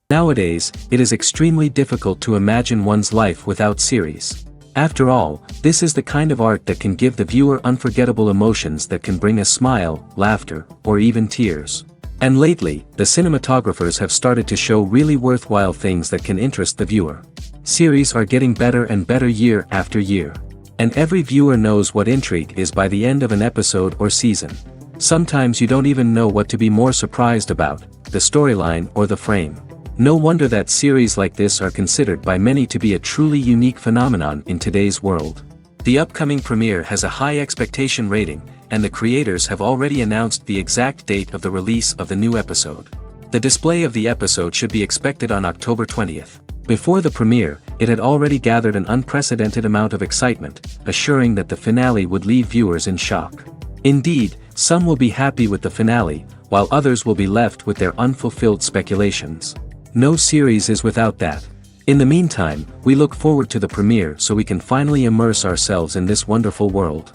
Nowadays, it is extremely difficult to imagine one's life without series. After all, this is the kind of art that can give the viewer unforgettable emotions that can bring a smile, laughter, or even tears. And lately, the cinematographers have started to show really worthwhile things that can interest the viewer. Series are getting better and better year after year. And every viewer knows what intrigue is by the end of an episode or season. Sometimes you don't even know what to be more surprised about, the storyline or the frame. No wonder that series like this are considered by many to be a truly unique phenomenon in today's world. The upcoming premiere has a high expectation rating, and the creators have already announced the exact date of the release of the new episode. The display of the episode should be expected on October 20th. Before the premiere, it had already gathered an unprecedented amount of excitement, assuring that the finale would leave viewers in shock. Indeed, some will be happy with the finale, while others will be left with their unfulfilled speculations. No series is without that. In the meantime, we look forward to the premiere so we can finally immerse ourselves in this wonderful world.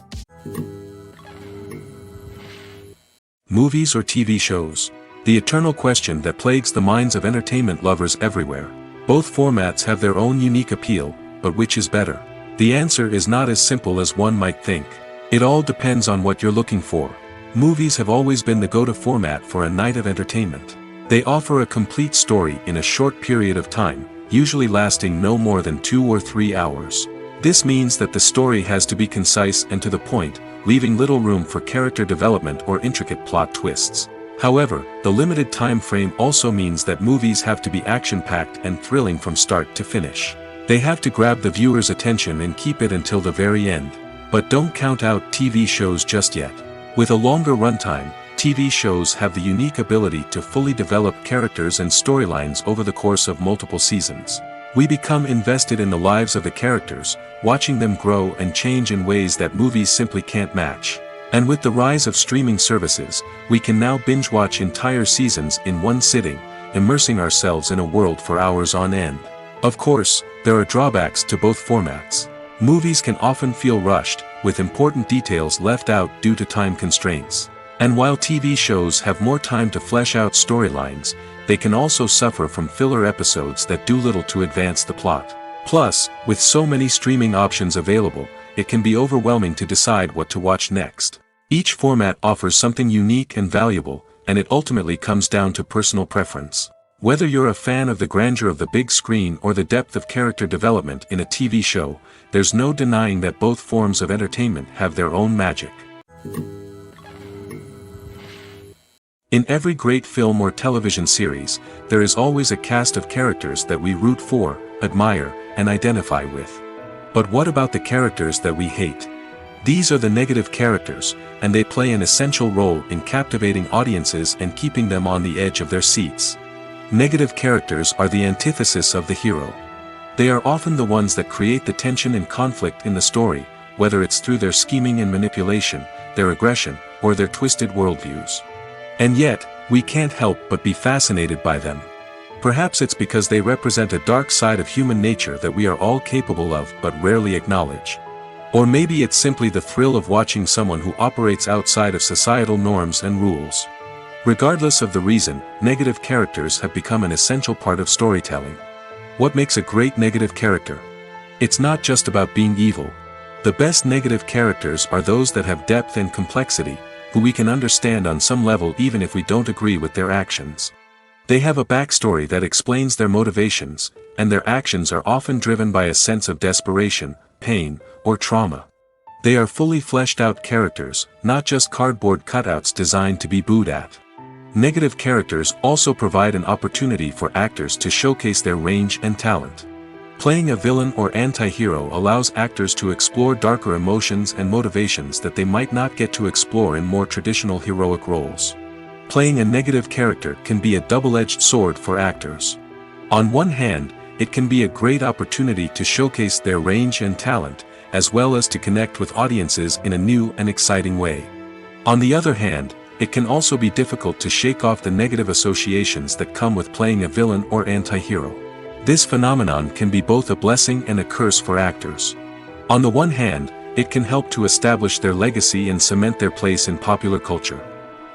Movies or TV shows? The eternal question that plagues the minds of entertainment lovers everywhere. Both formats have their own unique appeal, but which is better? The answer is not as simple as one might think. It all depends on what you're looking for. Movies have always been the go-to format for a night of entertainment. They offer a complete story in a short period of time, usually lasting no more than 2 or 3 hours. This means that the story has to be concise and to the point, leaving little room for character development or intricate plot twists. However, the limited time frame also means that movies have to be action-packed and thrilling from start to finish. They have to grab the viewer's attention and keep it until the very end. But don't count out TV shows just yet. With a longer runtime, TV shows have the unique ability to fully develop characters and storylines over the course of multiple seasons. We become invested in the lives of the characters, watching them grow and change in ways that movies simply can't match. And with the rise of streaming services, we can now binge-watch entire seasons in one sitting, immersing ourselves in a world for hours on end. Of course, there are drawbacks to both formats. Movies can often feel rushed, with important details left out due to time constraints. And while TV shows have more time to flesh out storylines, they can also suffer from filler episodes that do little to advance the plot. Plus, with so many streaming options available, it can be overwhelming to decide what to watch next. Each format offers something unique and valuable, and it ultimately comes down to personal preference. Whether you're a fan of the grandeur of the big screen or the depth of character development in a TV show, there's no denying that both forms of entertainment have their own magic. In every great film or television series, there is always a cast of characters that we root for, admire, and identify with. But what about the characters that we hate? These are the negative characters, and they play an essential role in captivating audiences and keeping them on the edge of their seats. Negative characters are the antithesis of the hero. They are often the ones that create the tension and conflict in the story, whether it's through their scheming and manipulation, their aggression, or their twisted worldviews. And yet, we can't help but be fascinated by them. Perhaps it's because they represent a dark side of human nature that we are all capable of but rarely acknowledge. Or maybe it's simply the thrill of watching someone who operates outside of societal norms and rules. Regardless of the reason, negative characters have become an essential part of storytelling. What makes a great negative character? It's not just about being evil. The best negative characters are those that have depth and complexity, who we can understand on some level even if we don't agree with their actions. They have a backstory that explains their motivations, and their actions are often driven by a sense of desperation, pain, or trauma. They are fully fleshed out characters, not just cardboard cutouts designed to be booed at. Negative characters also provide an opportunity for actors to showcase their range and talent. Playing a villain or anti-hero allows actors to explore darker emotions and motivations that they might not get to explore in more traditional heroic roles. Playing a negative character can be a double-edged sword for actors. On one hand, it can be a great opportunity to showcase their range and talent, as well as to connect with audiences in a new and exciting way. On the other hand, it can also be difficult to shake off the negative associations that come with playing a villain or anti-hero. This phenomenon can be both a blessing and a curse for actors. On the one hand, it can help to establish their legacy and cement their place in popular culture.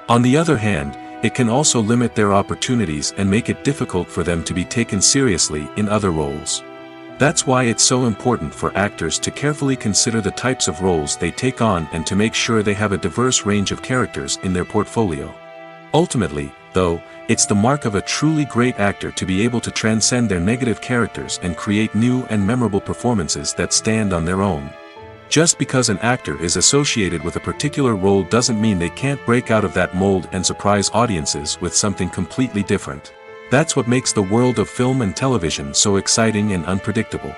On the other hand, it can also limit their opportunities and make it difficult for them to be taken seriously in other roles. That's why it's so important for actors to carefully consider the types of roles they take on and to make sure they have a diverse range of characters in their portfolio. Ultimately, though, it's the mark of a truly great actor to be able to transcend their negative characters and create new and memorable performances that stand on their own. Just because an actor is associated with a particular role doesn't mean they can't break out of that mold and surprise audiences with something completely different. That's what makes the world of film and television so exciting and unpredictable.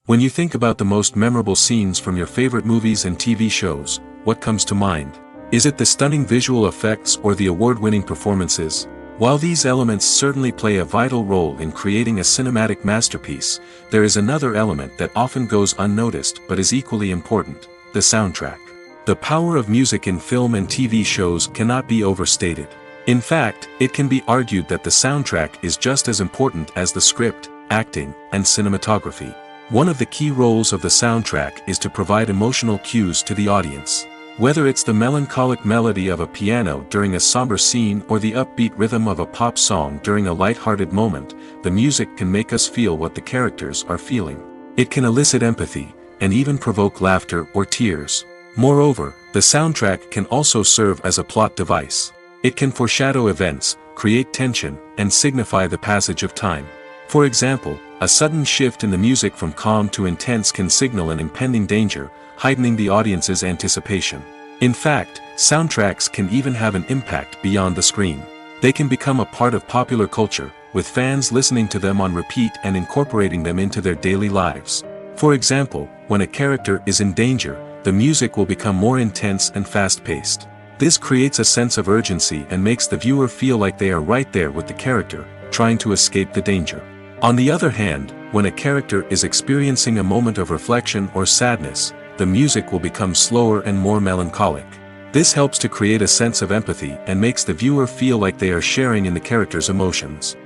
When you think about the most memorable scenes from your favorite movies and TV shows, what comes to mind? Is it the stunning visual effects or the award-winning performances? While these elements certainly play a vital role in creating a cinematic masterpiece, there is another element that often goes unnoticed but is equally important: the soundtrack. The power of music in film and TV shows cannot be overstated. In fact, it can be argued that the soundtrack is just as important as the script, acting, and cinematography. One of the key roles of the soundtrack is to provide emotional cues to the audience. Whether it's the melancholic melody of a piano during a somber scene or the upbeat rhythm of a pop song during a light-hearted moment, the music can make us feel what the characters are feeling. It can elicit empathy, and even provoke laughter or tears. Moreover, the soundtrack can also serve as a plot device. It can foreshadow events, create tension, and signify the passage of time. For example, a sudden shift in the music from calm to intense can signal an impending danger, heightening the audience's anticipation. In fact, soundtracks can even have an impact beyond the screen. They can become a part of popular culture, with fans listening to them on repeat and incorporating them into their daily lives. For example, when a character is in danger, the music will become more intense and fast-paced. This creates a sense of urgency and makes the viewer feel like they are right there with the character, trying to escape the danger. On the other hand, when a character is experiencing a moment of reflection or sadness, the music will become slower and more melancholic. This helps to create a sense of empathy and makes the viewer feel like they are sharing in the character's emotions.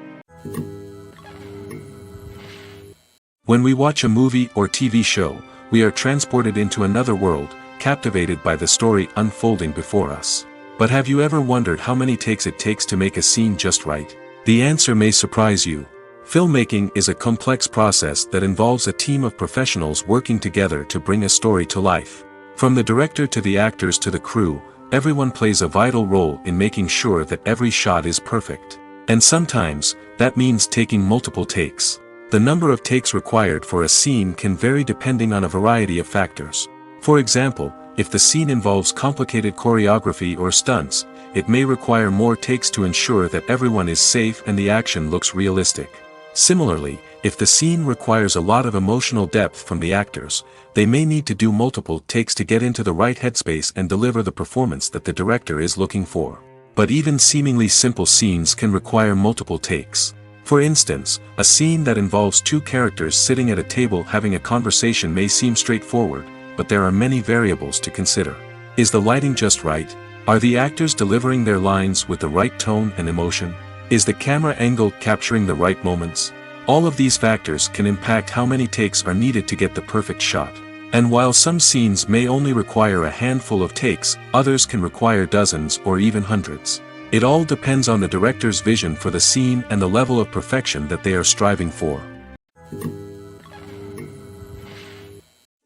When we watch a movie or TV show, we are transported into another world, captivated by the story unfolding before us. But have you ever wondered how many takes it takes to make a scene just right? The answer may surprise you. Filmmaking is a complex process that involves a team of professionals working together to bring a story to life. From the director to the actors to the crew, everyone plays a vital role in making sure that every shot is perfect. And sometimes, that means taking multiple takes. The number of takes required for a scene can vary depending on a variety of factors. For example, if the scene involves complicated choreography or stunts, it may require more takes to ensure that everyone is safe and the action looks realistic. Similarly, if the scene requires a lot of emotional depth from the actors, they may need to do multiple takes to get into the right headspace and deliver the performance that the director is looking for. But even seemingly simple scenes can require multiple takes. For instance, a scene that involves two characters sitting at a table having a conversation may seem straightforward, but there are many variables to consider. Is the lighting just right? Are the actors delivering their lines with the right tone and emotion? Is the camera angle capturing the right moments? All of these factors can impact how many takes are needed to get the perfect shot. And while some scenes may only require a handful of takes, others can require dozens or even hundreds. It all depends on the director's vision for the scene and the level of perfection that they are striving for.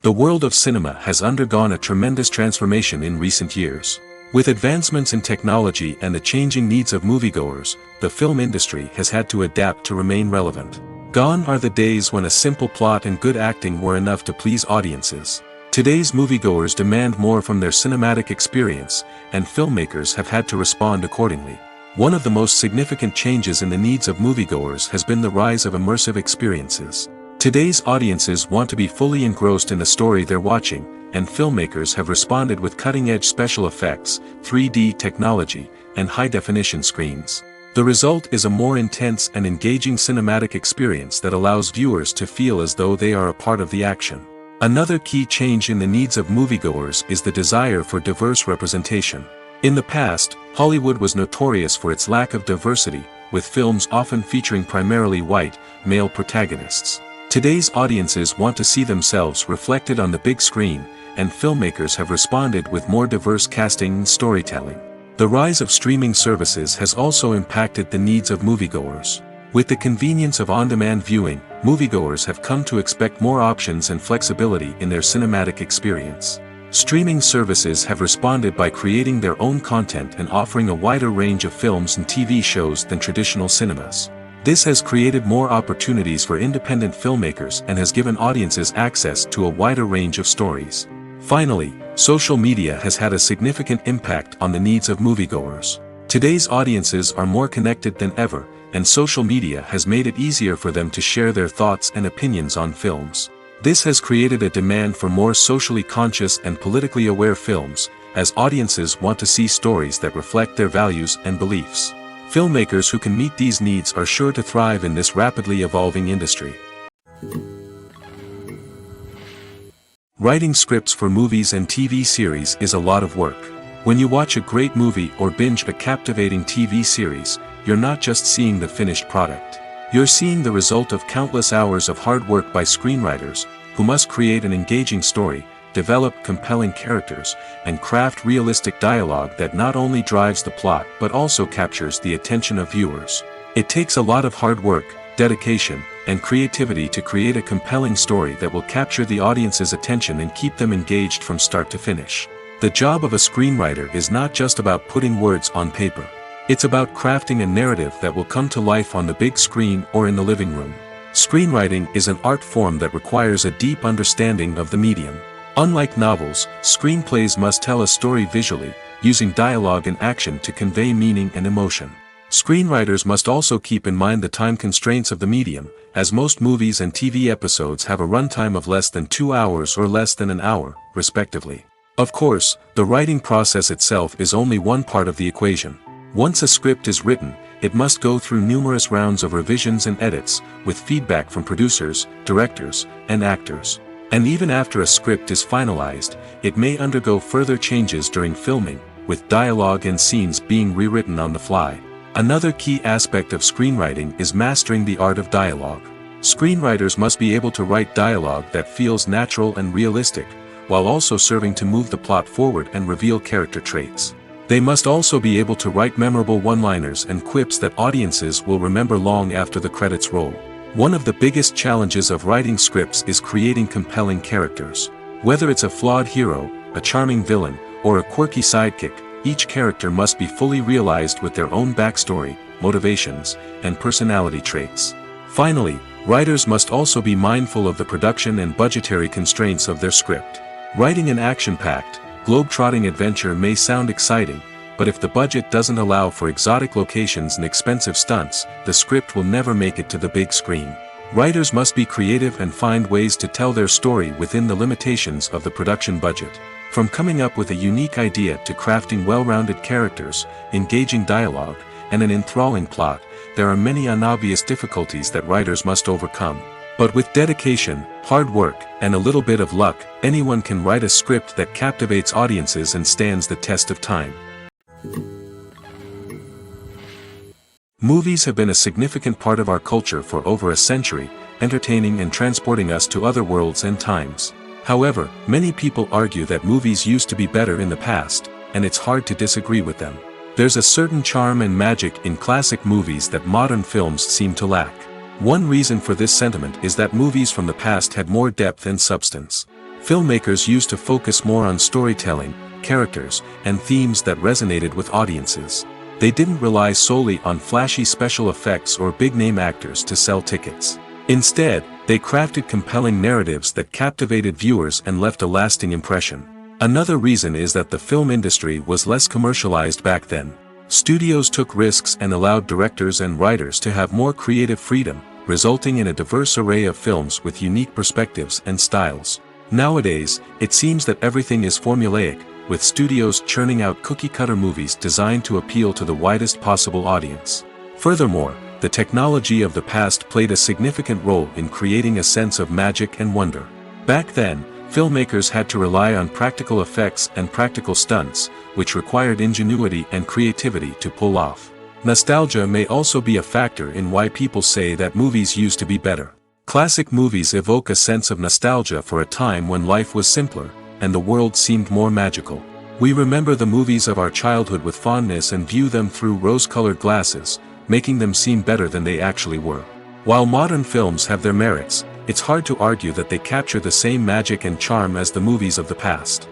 The world of cinema has undergone a tremendous transformation in recent years. With advancements in technology and the changing needs of moviegoers, the film industry has had to adapt to remain relevant. Gone are the days when a simple plot and good acting were enough to please audiences. Today's moviegoers demand more from their cinematic experience, and filmmakers have had to respond accordingly. One of the most significant changes in the needs of moviegoers has been the rise of immersive experiences. Today's audiences want to be fully engrossed in the story they're watching, and filmmakers have responded with cutting-edge special effects, 3D technology, and high-definition screens. The result is a more intense and engaging cinematic experience that allows viewers to feel as though they are a part of the action. Another key change in the needs of moviegoers is the desire for diverse representation. In the past, Hollywood was notorious for its lack of diversity, with films often featuring primarily white, male protagonists. Today's audiences want to see themselves reflected on the big screen, and filmmakers have responded with more diverse casting and storytelling. The rise of streaming services has also impacted the needs of moviegoers. With the convenience of on-demand viewing, moviegoers have come to expect more options and flexibility in their cinematic experience. Streaming services have responded by creating their own content and offering a wider range of films and TV shows than traditional cinemas. This has created more opportunities for independent filmmakers and has given audiences access to a wider range of stories. Finally, social media has had a significant impact on the needs of moviegoers. Today's audiences are more connected than ever, and social media has made it easier for them to share their thoughts and opinions on films. This has created a demand for more socially conscious and politically aware films, as audiences want to see stories that reflect their values and beliefs. Filmmakers who can meet these needs are sure to thrive in this rapidly evolving industry. Writing scripts for movies and TV series is a lot of work. When you watch a great movie or binge a captivating TV series, you're not just seeing the finished product. You're seeing the result of countless hours of hard work by screenwriters, who must create an engaging story, develop compelling characters, and craft realistic dialogue that not only drives the plot but also captures the attention of viewers. It takes a lot of hard work, dedication, and creativity to create a compelling story that will capture the audience's attention and keep them engaged from start to finish. The job of a screenwriter is not just about putting words on paper. It's about crafting a narrative that will come to life on the big screen or in the living room. Screenwriting is an art form that requires a deep understanding of the medium. Unlike novels, screenplays must tell a story visually, using dialogue and action to convey meaning and emotion. Screenwriters must also keep in mind the time constraints of the medium, as most movies and TV episodes have a runtime of less than 2 hours or less than an hour, respectively. Of course, the writing process itself is only one part of the equation. Once a script is written, it must go through numerous rounds of revisions and edits, with feedback from producers, directors, and actors. And even after a script is finalized, it may undergo further changes during filming, with dialogue and scenes being rewritten on the fly. Another key aspect of screenwriting is mastering the art of dialogue. Screenwriters must be able to write dialogue that feels natural and realistic, while also serving to move the plot forward and reveal character traits. They must also be able to write memorable one-liners and quips that audiences will remember long after the credits roll. One of the biggest challenges of writing scripts is creating compelling characters. Whether it's a flawed hero, a charming villain, or a quirky sidekick, each character must be fully realized with their own backstory, motivations, and personality traits. Finally, writers must also be mindful of the production and budgetary constraints of their script. Writing an action-packed, globe-trotting adventure may sound exciting, but if the budget doesn't allow for exotic locations and expensive stunts, the script will never make it to the big screen. Writers must be creative and find ways to tell their story within the limitations of the production budget. From coming up with a unique idea to crafting well-rounded characters, engaging dialogue, and an enthralling plot, there are many unobvious difficulties that writers must overcome. But with dedication, hard work, and a little bit of luck, anyone can write a script that captivates audiences and stands the test of time. Movies have been a significant part of our culture for over a century, entertaining and transporting us to other worlds and times. However, many people argue that movies used to be better in the past, and it's hard to disagree with them. There's a certain charm and magic in classic movies that modern films seem to lack. One reason for this sentiment is that movies from the past had more depth and substance. Filmmakers used to focus more on storytelling, characters, and themes that resonated with audiences. They didn't rely solely on flashy special effects or big-name actors to sell tickets. Instead, they crafted compelling narratives that captivated viewers and left a lasting impression. Another reason is that the film industry was less commercialized back then. Studios took risks and allowed directors and writers to have more creative freedom, resulting in a diverse array of films with unique perspectives and styles. Nowadays, it seems that everything is formulaic, with studios churning out cookie-cutter movies designed to appeal to the widest possible audience. Furthermore, the technology of the past played a significant role in creating a sense of magic and wonder. Back then, filmmakers had to rely on practical effects and practical stunts, which required ingenuity and creativity to pull off. Nostalgia may also be a factor in why people say that movies used to be better. Classic movies evoke a sense of nostalgia for a time when life was simpler, and the world seemed more magical. We remember the movies of our childhood with fondness and view them through rose-colored glasses, making them seem better than they actually were. While modern films have their merits, it's hard to argue that they capture the same magic and charm as the movies of the past.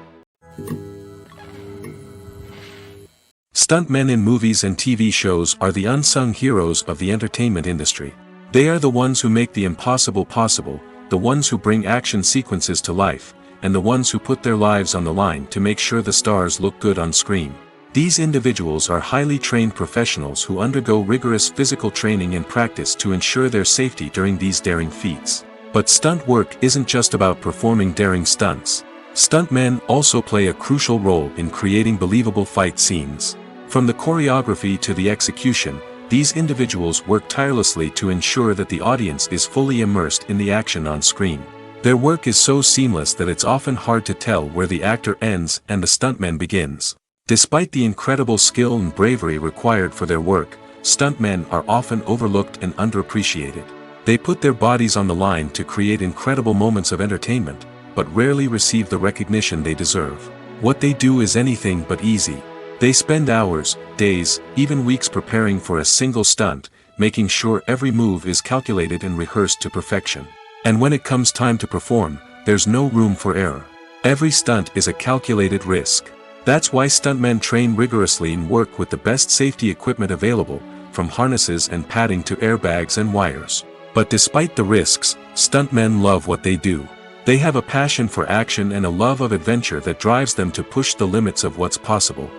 Stuntmen in movies and TV shows are the unsung heroes of the entertainment industry. They are the ones who make the impossible possible, the ones who bring action sequences to life, and the ones who put their lives on the line to make sure the stars look good on screen. These individuals are highly trained professionals who undergo rigorous physical training and practice to ensure their safety during these daring feats. But stunt work isn't just about performing daring stunts. Stuntmen also play a crucial role in creating believable fight scenes. From the choreography to the execution, these individuals work tirelessly to ensure that the audience is fully immersed in the action on screen. Their work is so seamless that it's often hard to tell where the actor ends and the stuntman begins. Despite the incredible skill and bravery required for their work, stuntmen are often overlooked and underappreciated. They put their bodies on the line to create incredible moments of entertainment, but rarely receive the recognition they deserve. What they do is anything but easy. They spend hours, days, even weeks preparing for a single stunt, making sure every move is calculated and rehearsed to perfection. And when it comes time to perform, there's no room for error. Every stunt is a calculated risk. That's why stuntmen train rigorously and work with the best safety equipment available, from harnesses and padding to airbags and wires. But despite the risks, stuntmen love what they do. They have a passion for action and a love of adventure that drives them to push the limits of what's possible.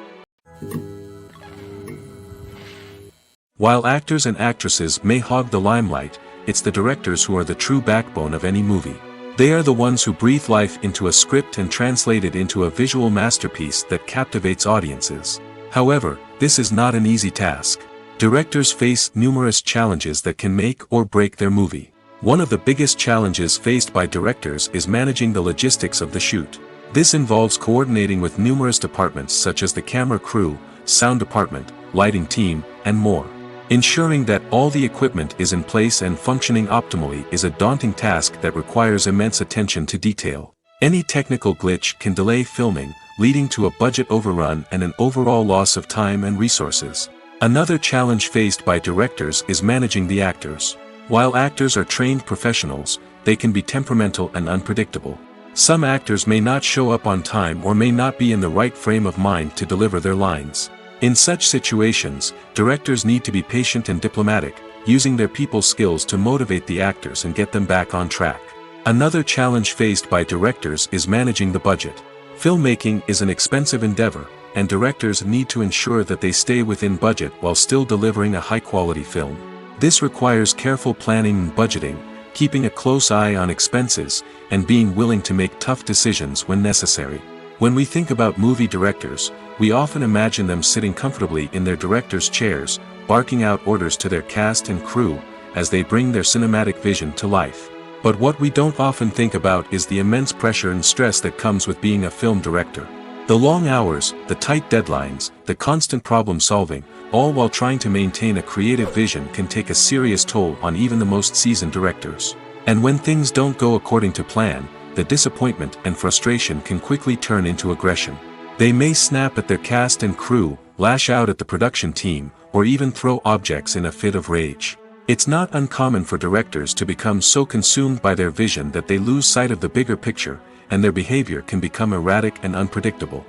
While actors and actresses may hog the limelight, it's the directors who are the true backbone of any movie. They are the ones who breathe life into a script and translate it into a visual masterpiece that captivates audiences. However, this is not an easy task. Directors face numerous challenges that can make or break their movie. One of the biggest challenges faced by directors is managing the logistics of the shoot. This involves coordinating with numerous departments such as the camera crew, sound department, lighting team, and more. Ensuring that all the equipment is in place and functioning optimally is a daunting task that requires immense attention to detail. Any technical glitch can delay filming, leading to a budget overrun and an overall loss of time and resources. Another challenge faced by directors is managing the actors. While actors are trained professionals, they can be temperamental and unpredictable. Some actors may not show up on time or may not be in the right frame of mind to deliver their lines. In such situations, directors need to be patient and diplomatic, using their people skills to motivate the actors and get them back on track. Another challenge faced by directors is managing the budget. Filmmaking is an expensive endeavor, and directors need to ensure that they stay within budget while still delivering a high-quality film. This requires careful planning and budgeting, keeping a close eye on expenses, and being willing to make tough decisions when necessary. When we think about movie directors, we often imagine them sitting comfortably in their director's chairs, barking out orders to their cast and crew, as they bring their cinematic vision to life. But what we don't often think about is the immense pressure and stress that comes with being a film director. The long hours, the tight deadlines, the constant problem solving, all while trying to maintain a creative vision can take a serious toll on even the most seasoned directors. And when things don't go according to plan, the disappointment and frustration can quickly turn into aggression. They may snap at their cast and crew, lash out at the production team, or even throw objects in a fit of rage. It's not uncommon for directors to become so consumed by their vision that they lose sight of the bigger picture, and their behavior can become erratic and unpredictable.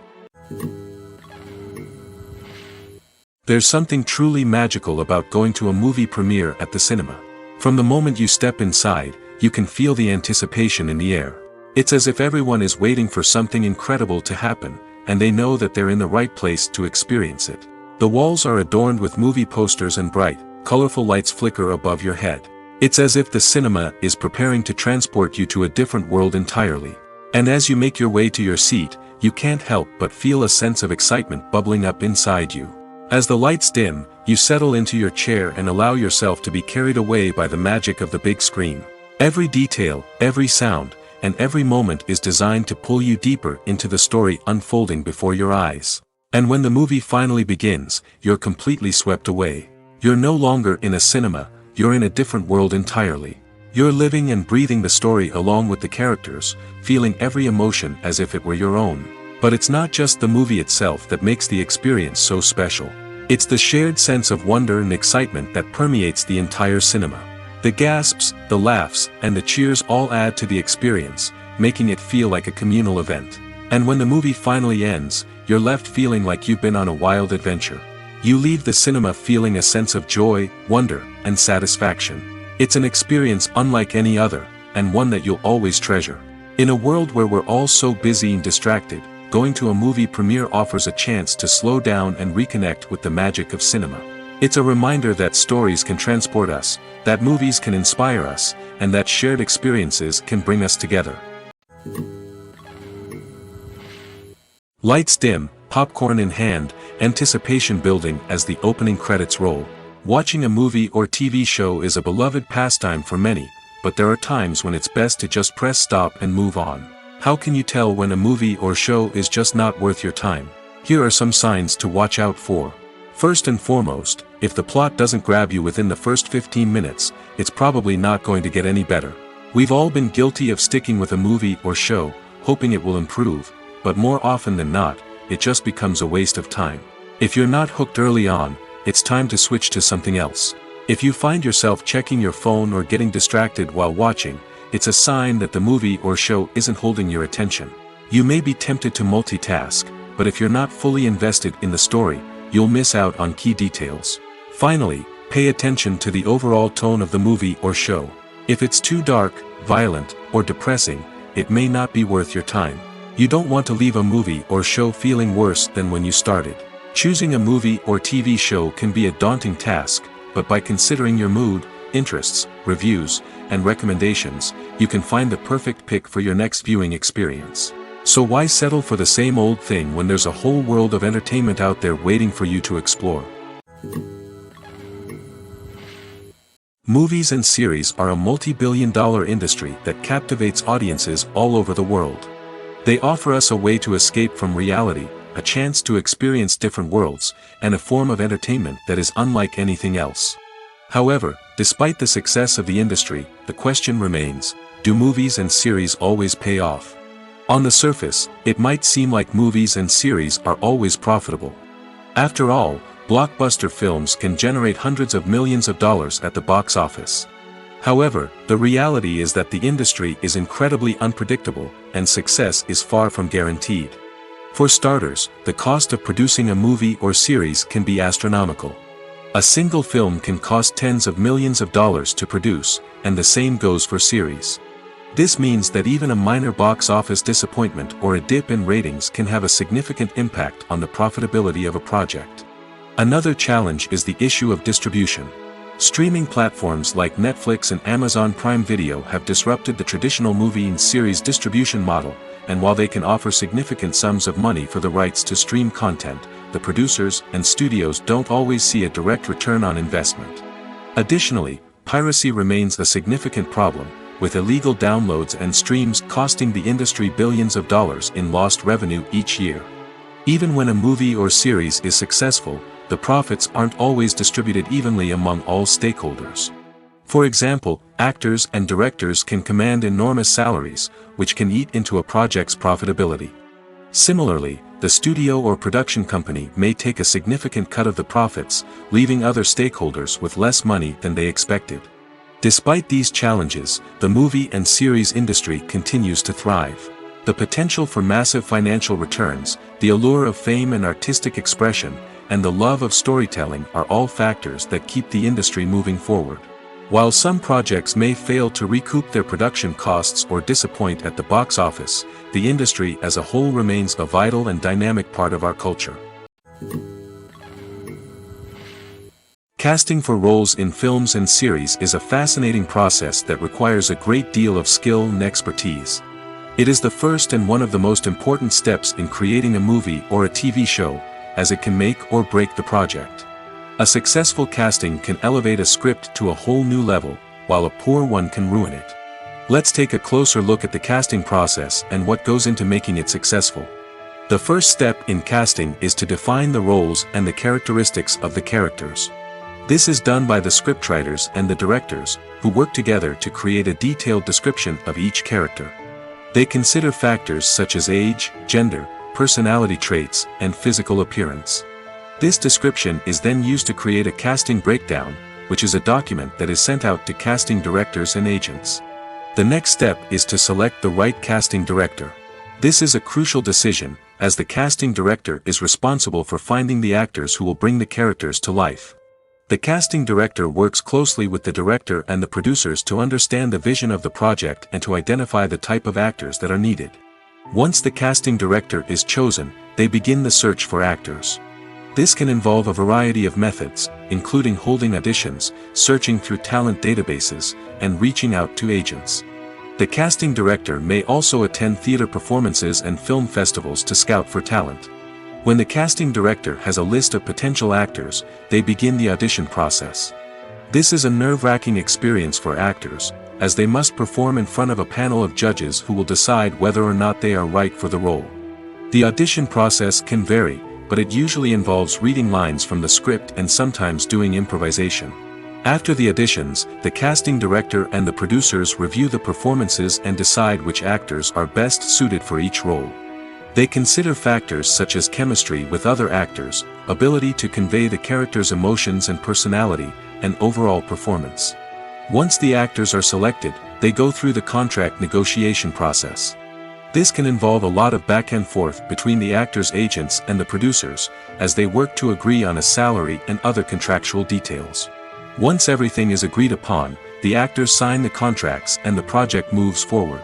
There's something truly magical about going to a movie premiere at the cinema. From the moment you step inside, you can feel the anticipation in the air. It's as if everyone is waiting for something incredible to happen, and they know that they're in the right place to experience it. The walls are adorned with movie posters and bright, colorful lights flicker above your head. It's as if the cinema is preparing to transport you to a different world entirely. And as you make your way to your seat, you can't help but feel a sense of excitement bubbling up inside you. As the lights dim, you settle into your chair and allow yourself to be carried away by the magic of the big screen. Every detail, every sound, and every moment is designed to pull you deeper into the story unfolding before your eyes. And when the movie finally begins, you're completely swept away. You're no longer in a cinema, you're in a different world entirely. You're living and breathing the story along with the characters, feeling every emotion as if it were your own. But it's not just the movie itself that makes the experience so special. It's the shared sense of wonder and excitement that permeates the entire cinema. The gasps, the laughs, and the cheers all add to the experience, making it feel like a communal event. And when the movie finally ends, you're left feeling like you've been on a wild adventure. You leave the cinema feeling a sense of joy, wonder, and satisfaction. It's an experience unlike any other, and one that you'll always treasure. In a world where we're all so busy and distracted, going to a movie premiere offers a chance to slow down and reconnect with the magic of cinema. It's a reminder that stories can transport us, that movies can inspire us, and that shared experiences can bring us together. Lights dim, popcorn in hand, anticipation building as the opening credits roll. Watching a movie or TV show is a beloved pastime for many, but there are times when it's best to just press stop and move on. How can you tell when a movie or show is just not worth your time? Here are some signs to watch out for. First and foremost, if the plot doesn't grab you within the first 15 minutes, it's probably not going to get any better. We've all been guilty of sticking with a movie or show, hoping it will improve, but more often than not, it just becomes a waste of time. If you're not hooked early on, it's time to switch to something else. If you find yourself checking your phone or getting distracted while watching, it's a sign that the movie or show isn't holding your attention. You may be tempted to multitask, but if you're not fully invested in the story, you'll miss out on key details. Finally, pay attention to the overall tone of the movie or show. If it's too dark, violent, or depressing, it may not be worth your time. You don't want to leave a movie or show feeling worse than when you started. Choosing a movie or TV show can be a daunting task, but by considering your mood, interests, reviews, and recommendations, you can find the perfect pick for your next viewing experience. So why settle for the same old thing when there's a whole world of entertainment out there waiting for you to explore? Movies and series are a multi-billion-dollar industry that captivates audiences all over the world. They offer us a way to escape from reality, a chance to experience different worlds, and a form of entertainment that is unlike anything else. However, despite the success of the industry, the question remains, do movies and series always pay off? On the surface, it might seem like movies and series are always profitable. After all, blockbuster films can generate hundreds of millions of dollars at the box office. However, the reality is that the industry is incredibly unpredictable, and success is far from guaranteed. For starters, the cost of producing a movie or series can be astronomical. A single film can cost tens of millions of dollars to produce, and the same goes for series. This means that even a minor box office disappointment or a dip in ratings can have a significant impact on the profitability of a project. Another challenge is the issue of distribution. Streaming platforms like Netflix and Amazon Prime Video have disrupted the traditional movie and series distribution model, and while they can offer significant sums of money for the rights to stream content, the producers and studios don't always see a direct return on investment. Additionally, piracy remains a significant problem, with illegal downloads and streams costing the industry billions of dollars in lost revenue each year. Even when a movie or series is successful, the profits aren't always distributed evenly among all stakeholders. For example, actors and directors can command enormous salaries, which can eat into a project's profitability. Similarly, the studio or production company may take a significant cut of the profits, leaving other stakeholders with less money than they expected. Despite these challenges, the movie and series industry continues to thrive. The potential for massive financial returns, the allure of fame and artistic expression, and the love of storytelling are all factors that keep the industry moving forward. While some projects may fail to recoup their production costs or disappoint at the box office, the industry as a whole remains a vital and dynamic part of our culture. Casting for roles in films and series is a fascinating process that requires a great deal of skill and expertise. It is the first and one of the most important steps in creating a movie or a TV show, as it can make or break the project. A successful casting can elevate a script to a whole new level, while a poor one can ruin it. Let's take a closer look at the casting process and what goes into making it successful. The first step in casting is to define the roles and the characteristics of the characters. This is done by the scriptwriters and the directors, who work together to create a detailed description of each character. They consider factors such as age, gender, personality traits, and physical appearance. This description is then used to create a casting breakdown, which is a document that is sent out to casting directors and agents. The next step is to select the right casting director. This is a crucial decision, as the casting director is responsible for finding the actors who will bring the characters to life. The casting director works closely with the director and the producers to understand the vision of the project and to identify the type of actors that are needed. Once the casting director is chosen, they begin the search for actors. This can involve a variety of methods, including holding auditions, searching through talent databases, and reaching out to agents. The casting director may also attend theater performances and film festivals to scout for talent. When the casting director has a list of potential actors, they begin the audition process. This is a nerve-wracking experience for actors, as they must perform in front of a panel of judges who will decide whether or not they are right for the role. The audition process can vary, but it usually involves reading lines from the script and sometimes doing improvisation. After the auditions, the casting director and the producers review the performances and decide which actors are best suited for each role. They consider factors such as chemistry with other actors, ability to convey the character's emotions and personality, and overall performance. Once the actors are selected, they go through the contract negotiation process. This can involve a lot of back and forth between the actors' agents and the producers, as they work to agree on a salary and other contractual details. Once everything is agreed upon, the actors sign the contracts and the project moves forward.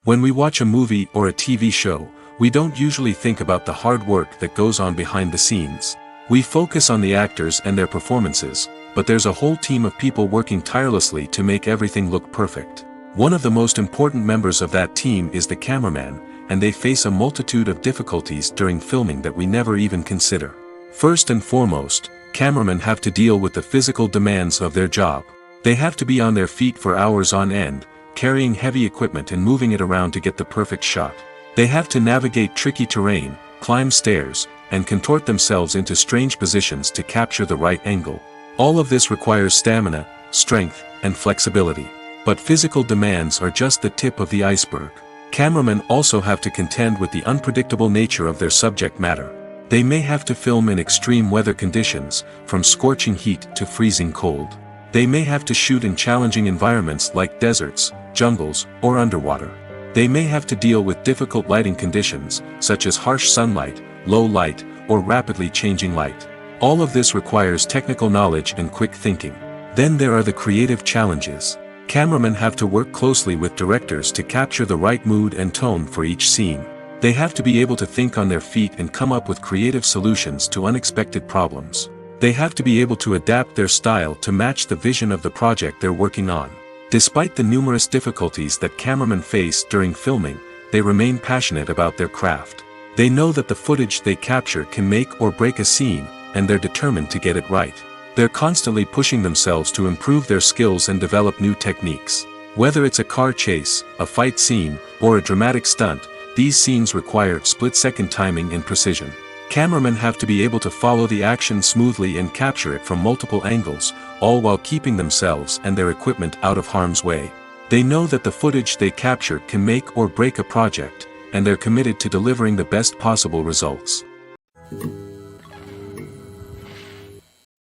When we watch a movie or a TV show, we don't usually think about the hard work that goes on behind the scenes. We focus on the actors and their performances, but there's a whole team of people working tirelessly to make everything look perfect. One of the most important members of that team is the cameraman, and they face a multitude of difficulties during filming that we never even consider. First and foremost, cameramen have to deal with the physical demands of their job. They have to be on their feet for hours on end, carrying heavy equipment and moving it around to get the perfect shot. They have to navigate tricky terrain, climb stairs, and contort themselves into strange positions to capture the right angle. All of this requires stamina, strength, and flexibility. But physical demands are just the tip of the iceberg. Cameramen also have to contend with the unpredictable nature of their subject matter. They may have to film in extreme weather conditions, from scorching heat to freezing cold. They may have to shoot in challenging environments like deserts, jungles, or underwater. They may have to deal with difficult lighting conditions, such as harsh sunlight, low light, or rapidly changing light. All of this requires technical knowledge and quick thinking. Then there are the creative challenges. Cameramen have to work closely with directors to capture the right mood and tone for each scene. They have to be able to think on their feet and come up with creative solutions to unexpected problems. They have to be able to adapt their style to match the vision of the project they're working on. Despite the numerous difficulties that cameramen face during filming, they remain passionate about their craft. They know that the footage they capture can make or break a scene, and they're determined to get it right. They're constantly pushing themselves to improve their skills and develop new techniques. Whether it's a car chase, a fight scene, or a dramatic stunt, these scenes require split-second timing and precision. Cameramen have to be able to follow the action smoothly and capture it from multiple angles, all while keeping themselves and their equipment out of harm's way. They know that the footage they capture can make or break a project, and they're committed to delivering the best possible results.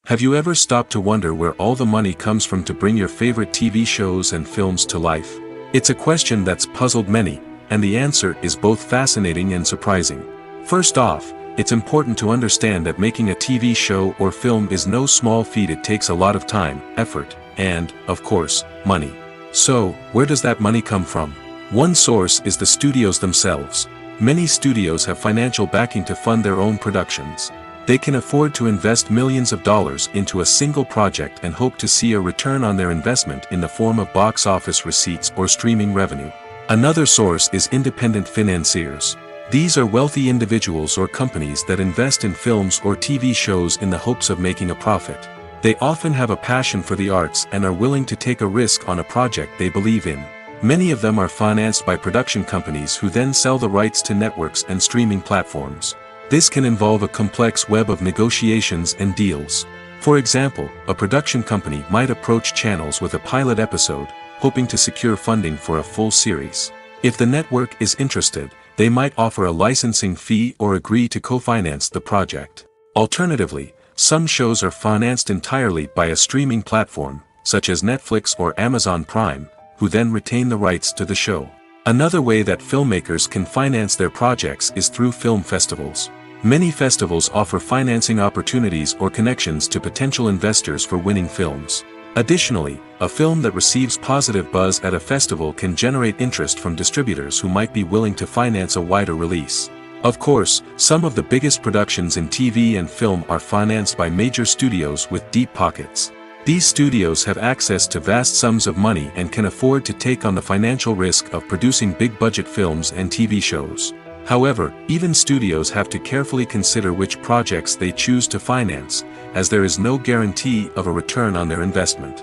Have you ever stopped to wonder where all the money comes from to bring your favorite TV shows and films to life? It's a question that's puzzled many, and the answer is both fascinating and surprising. First off, it's important to understand that making a TV show or film is no small feat. It takes a lot of time, effort, and, of course, money. So, where does that money come from? One source is the studios themselves. Many studios have financial backing to fund their own productions. They can afford to invest millions of dollars into a single project and hope to see a return on their investment in the form of box office receipts or streaming revenue. Another source is independent financiers. These are wealthy individuals or companies that invest in films or TV shows in the hopes of making a profit. They often have a passion for the arts and are willing to take a risk on a project they believe in. Many of them are financed by production companies who then sell the rights to networks and streaming platforms. This can involve a complex web of negotiations and deals. For example, a production company might approach channels with a pilot episode, hoping to secure funding for a full series. If the network is interested, they might offer a licensing fee or agree to co-finance the project. Alternatively, some shows are financed entirely by a streaming platform, such as Netflix or Amazon Prime, who then retain the rights to the show. Another way that filmmakers can finance their projects is through film festivals. Many festivals offer financing opportunities or connections to potential investors for winning films. Additionally, a film that receives positive buzz at a festival can generate interest from distributors who might be willing to finance a wider release. Of course, some of the biggest productions in TV and film are financed by major studios with deep pockets. These studios have access to vast sums of money and can afford to take on the financial risk of producing big-budget films and TV shows. However, even studios have to carefully consider which projects they choose to finance, as there is no guarantee of a return on their investment.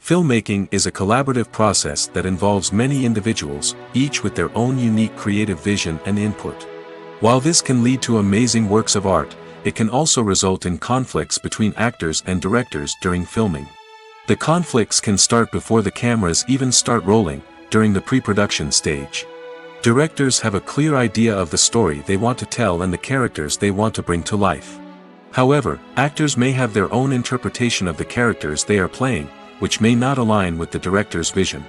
Filmmaking is a collaborative process that involves many individuals, each with their own unique creative vision and input. While this can lead to amazing works of art, it can also result in conflicts between actors and directors during filming. The conflicts can start before the cameras even start rolling, during the pre-production stage. Directors have a clear idea of the story they want to tell and the characters they want to bring to life. However, actors may have their own interpretation of the characters they are playing, which may not align with the director's vision.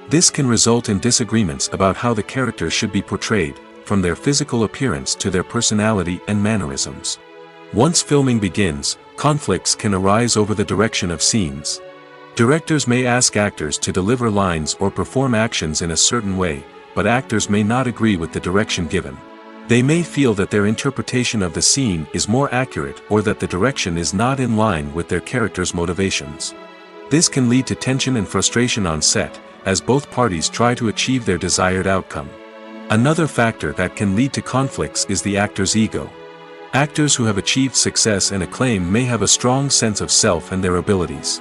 This can result in disagreements about how the characters should be portrayed, from their physical appearance to their personality and mannerisms. Once filming begins, conflicts can arise over the direction of scenes. Directors may ask actors to deliver lines or perform actions in a certain way, but actors may not agree with the direction given. They may feel that their interpretation of the scene is more accurate or that the direction is not in line with their character's motivations. This can lead to tension and frustration on set, as both parties try to achieve their desired outcome. Another factor that can lead to conflicts is the actor's ego. Actors who have achieved success and acclaim may have a strong sense of self and their abilities.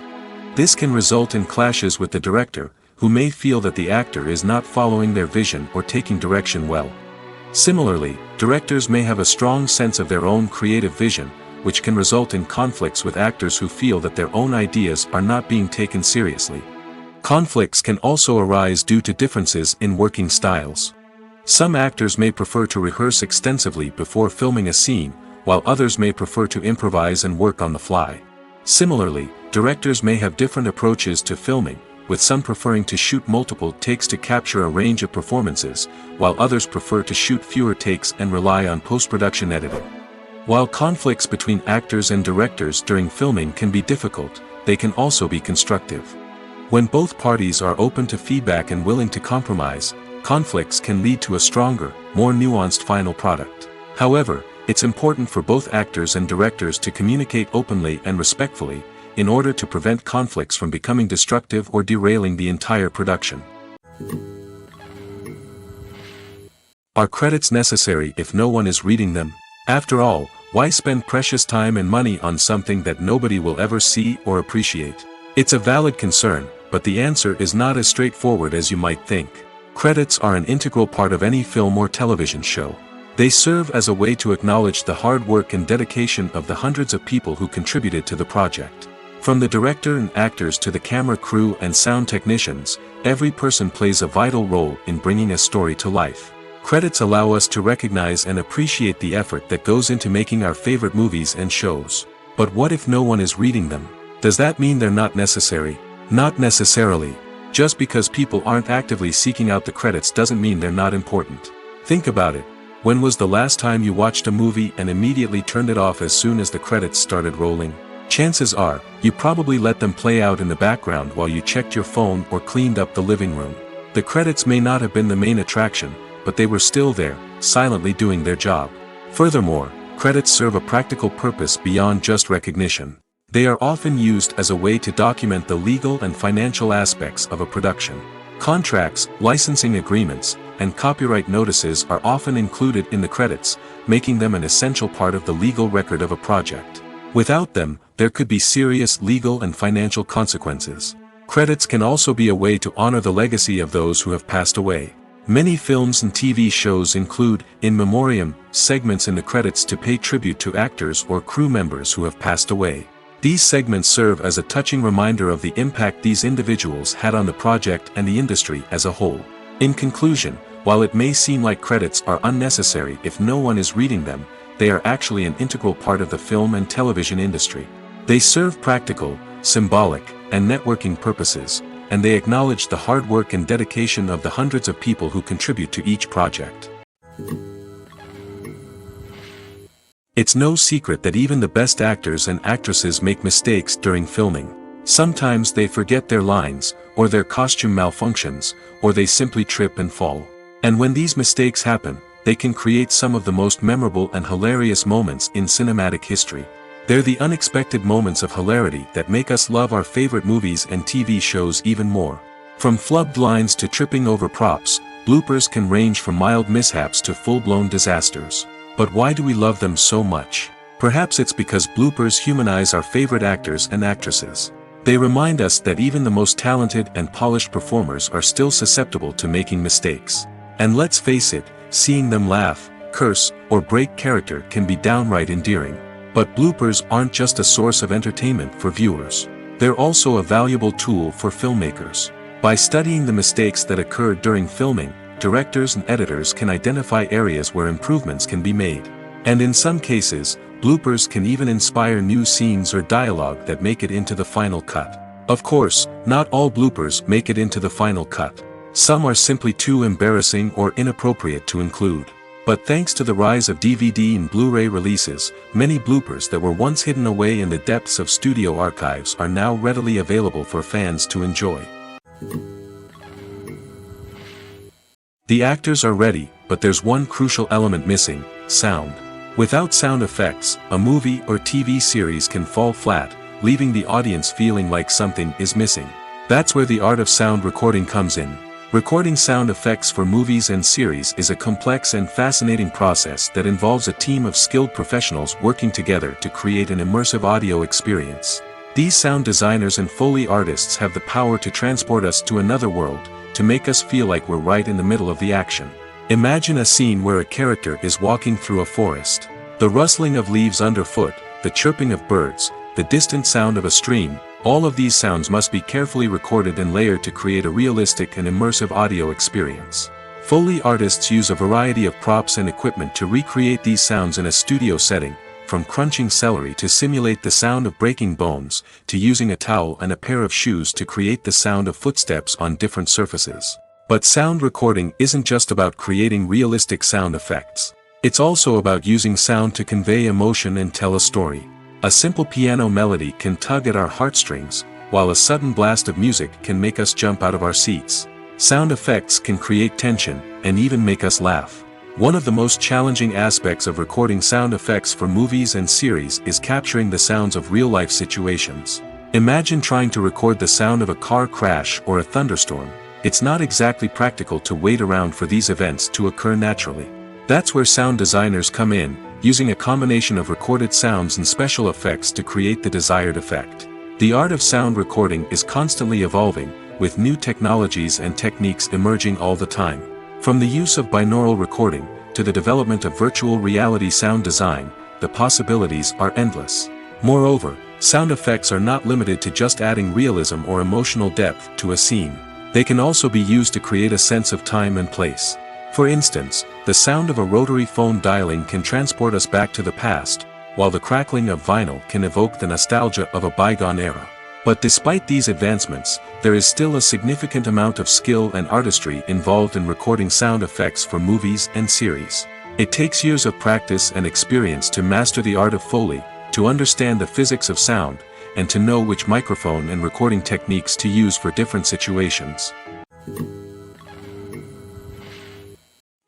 This can result in clashes with the director, who may feel that the actor is not following their vision or taking direction well. Similarly, directors may have a strong sense of their own creative vision, which can result in conflicts with actors who feel that their own ideas are not being taken seriously. Conflicts can also arise due to differences in working styles. Some actors may prefer to rehearse extensively before filming a scene, while others may prefer to improvise and work on the fly. Similarly, directors may have different approaches to filming, with some preferring to shoot multiple takes to capture a range of performances, while others prefer to shoot fewer takes and rely on post-production editing. While conflicts between actors and directors during filming can be difficult, they can also be constructive. When both parties are open to feedback and willing to compromise, conflicts can lead to a stronger, more nuanced final product. However, it's important for both actors and directors to communicate openly and respectfully, in order to prevent conflicts from becoming destructive or derailing the entire production. Are credits necessary if no one is reading them? After all, why spend precious time and money on something that nobody will ever see or appreciate? It's a valid concern, but the answer is not as straightforward as you might think. Credits are an integral part of any film or television show. They serve as a way to acknowledge the hard work and dedication of the hundreds of people who contributed to the project. From the director and actors to the camera crew and sound technicians, every person plays a vital role in bringing a story to life. Credits allow us to recognize and appreciate the effort that goes into making our favorite movies and shows. But what if no one is reading them? Does that mean they're not necessary? Not necessarily. Just because people aren't actively seeking out the credits doesn't mean they're not important. Think about it. When was the last time you watched a movie and immediately turned it off as soon as the credits started rolling? Chances are, you probably let them play out in the background while you checked your phone or cleaned up the living room. The credits may not have been the main attraction, but they were still there, silently doing their job. Furthermore, credits serve a practical purpose beyond just recognition. They are often used as a way to document the legal and financial aspects of a production. Contracts, licensing agreements, and copyright notices are often included in the credits, making them an essential part of the legal record of a project. Without them, there could be serious legal and financial consequences. Credits can also be a way to honor the legacy of those who have passed away. Many films and TV shows include, in memoriam, segments in the credits to pay tribute to actors or crew members who have passed away. These segments serve as a touching reminder of the impact these individuals had on the project and the industry as a whole. In conclusion, while it may seem like credits are unnecessary if no one is reading them, they are actually an integral part of the film and television industry. They serve practical, symbolic, and networking purposes, and they acknowledge the hard work and dedication of the hundreds of people who contribute to each project. It's no secret that even the best actors and actresses make mistakes during filming. Sometimes they forget their lines, or their costume malfunctions, or they simply trip and fall. And when these mistakes happen, they can create some of the most memorable and hilarious moments in cinematic history. They're the unexpected moments of hilarity that make us love our favorite movies and TV shows even more. From flubbed lines to tripping over props, bloopers can range from mild mishaps to full-blown disasters. But why do we love them so much? Perhaps it's because bloopers humanize our favorite actors and actresses. They remind us that even the most talented and polished performers are still susceptible to making mistakes. And let's face it, seeing them laugh, curse, or break character can be downright endearing. But bloopers aren't just a source of entertainment for viewers. They're also a valuable tool for filmmakers. By studying the mistakes that occurred during filming, directors and editors can identify areas where improvements can be made. And in some cases, bloopers can even inspire new scenes or dialogue that make it into the final cut. Of course, not all bloopers make it into the final cut. Some are simply too embarrassing or inappropriate to include. But thanks to the rise of DVD and Blu-ray releases, many bloopers that were once hidden away in the depths of studio archives are now readily available for fans to enjoy. The actors are ready, but there's one crucial element missing: sound. Without sound effects, a movie or TV series can fall flat, leaving the audience feeling like something is missing. That's where the art of sound recording comes in. Recording sound effects for movies and series is a complex and fascinating process that involves a team of skilled professionals working together to create an immersive audio experience. These sound designers and Foley artists have the power to transport us to another world, to make us feel like we're right in the middle of the action. Imagine a scene where a character is walking through a forest. The rustling of leaves underfoot, the chirping of birds, the distant sound of a stream, all of these sounds must be carefully recorded and layered to create a realistic and immersive audio experience. Foley artists use a variety of props and equipment to recreate these sounds in a studio setting, from crunching celery to simulate the sound of breaking bones, to using a towel and a pair of shoes to create the sound of footsteps on different surfaces. But sound recording isn't just about creating realistic sound effects. It's also about using sound to convey emotion and tell a story. A simple piano melody can tug at our heartstrings, while a sudden blast of music can make us jump out of our seats. Sound effects can create tension, and even make us laugh. One of the most challenging aspects of recording sound effects for movies and series is capturing the sounds of real-life situations. Imagine trying to record the sound of a car crash or a thunderstorm. It's not exactly practical to wait around for these events to occur naturally. That's where sound designers come in, using a combination of recorded sounds and special effects to create the desired effect. The art of sound recording is constantly evolving, with new technologies and techniques emerging all the time. From the use of binaural recording, to the development of virtual reality sound design, the possibilities are endless. Moreover, sound effects are not limited to just adding realism or emotional depth to a scene. They can also be used to create a sense of time and place. For instance, the sound of a rotary phone dialing can transport us back to the past, while the crackling of vinyl can evoke the nostalgia of a bygone era. But despite these advancements, there is still a significant amount of skill and artistry involved in recording sound effects for movies and series. It takes years of practice and experience to master the art of Foley, to understand the physics of sound, and to know which microphone and recording techniques to use for different situations.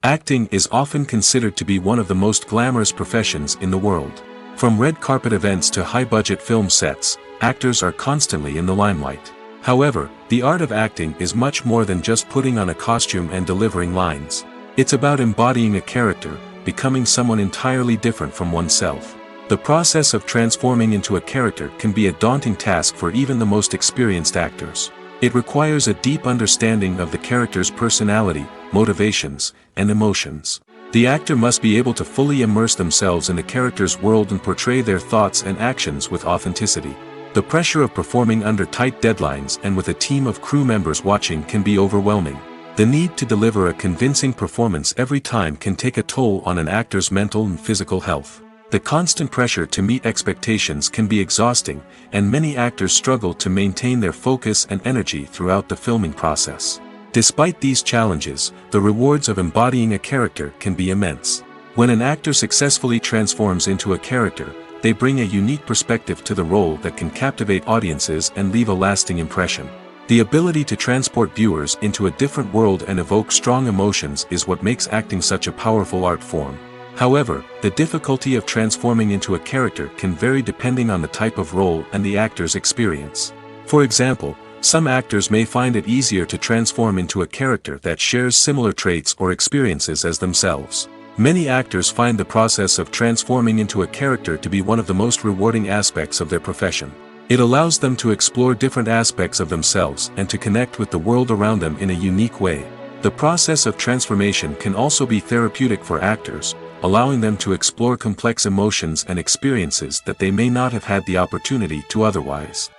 Acting is often considered to be one of the most glamorous professions in the world. From red carpet events to high-budget film sets, actors are constantly in the limelight. However, the art of acting is much more than just putting on a costume and delivering lines. It's about embodying a character, becoming someone entirely different from oneself. The process of transforming into a character can be a daunting task for even the most experienced actors. It requires a deep understanding of the character's personality, motivations, and emotions. The actor must be able to fully immerse themselves in the character's world and portray their thoughts and actions with authenticity. The pressure of performing under tight deadlines and with a team of crew members watching can be overwhelming. The need to deliver a convincing performance every time can take a toll on an actor's mental and physical health. The constant pressure to meet expectations can be exhausting, and many actors struggle to maintain their focus and energy throughout the filming process. Despite these challenges, the rewards of embodying a character can be immense. When an actor successfully transforms into a character, they bring a unique perspective to the role that can captivate audiences and leave a lasting impression. The ability to transport viewers into a different world and evoke strong emotions is what makes acting such a powerful art form. However, the difficulty of transforming into a character can vary depending on the type of role and the actor's experience. For example, some actors may find it easier to transform into a character that shares similar traits or experiences as themselves. Many actors find the process of transforming into a character to be one of the most rewarding aspects of their profession. It allows them to explore different aspects of themselves and to connect with the world around them in a unique way. The process of transformation can also be therapeutic for actors, allowing them to explore complex emotions and experiences that they may not have had the opportunity to otherwise.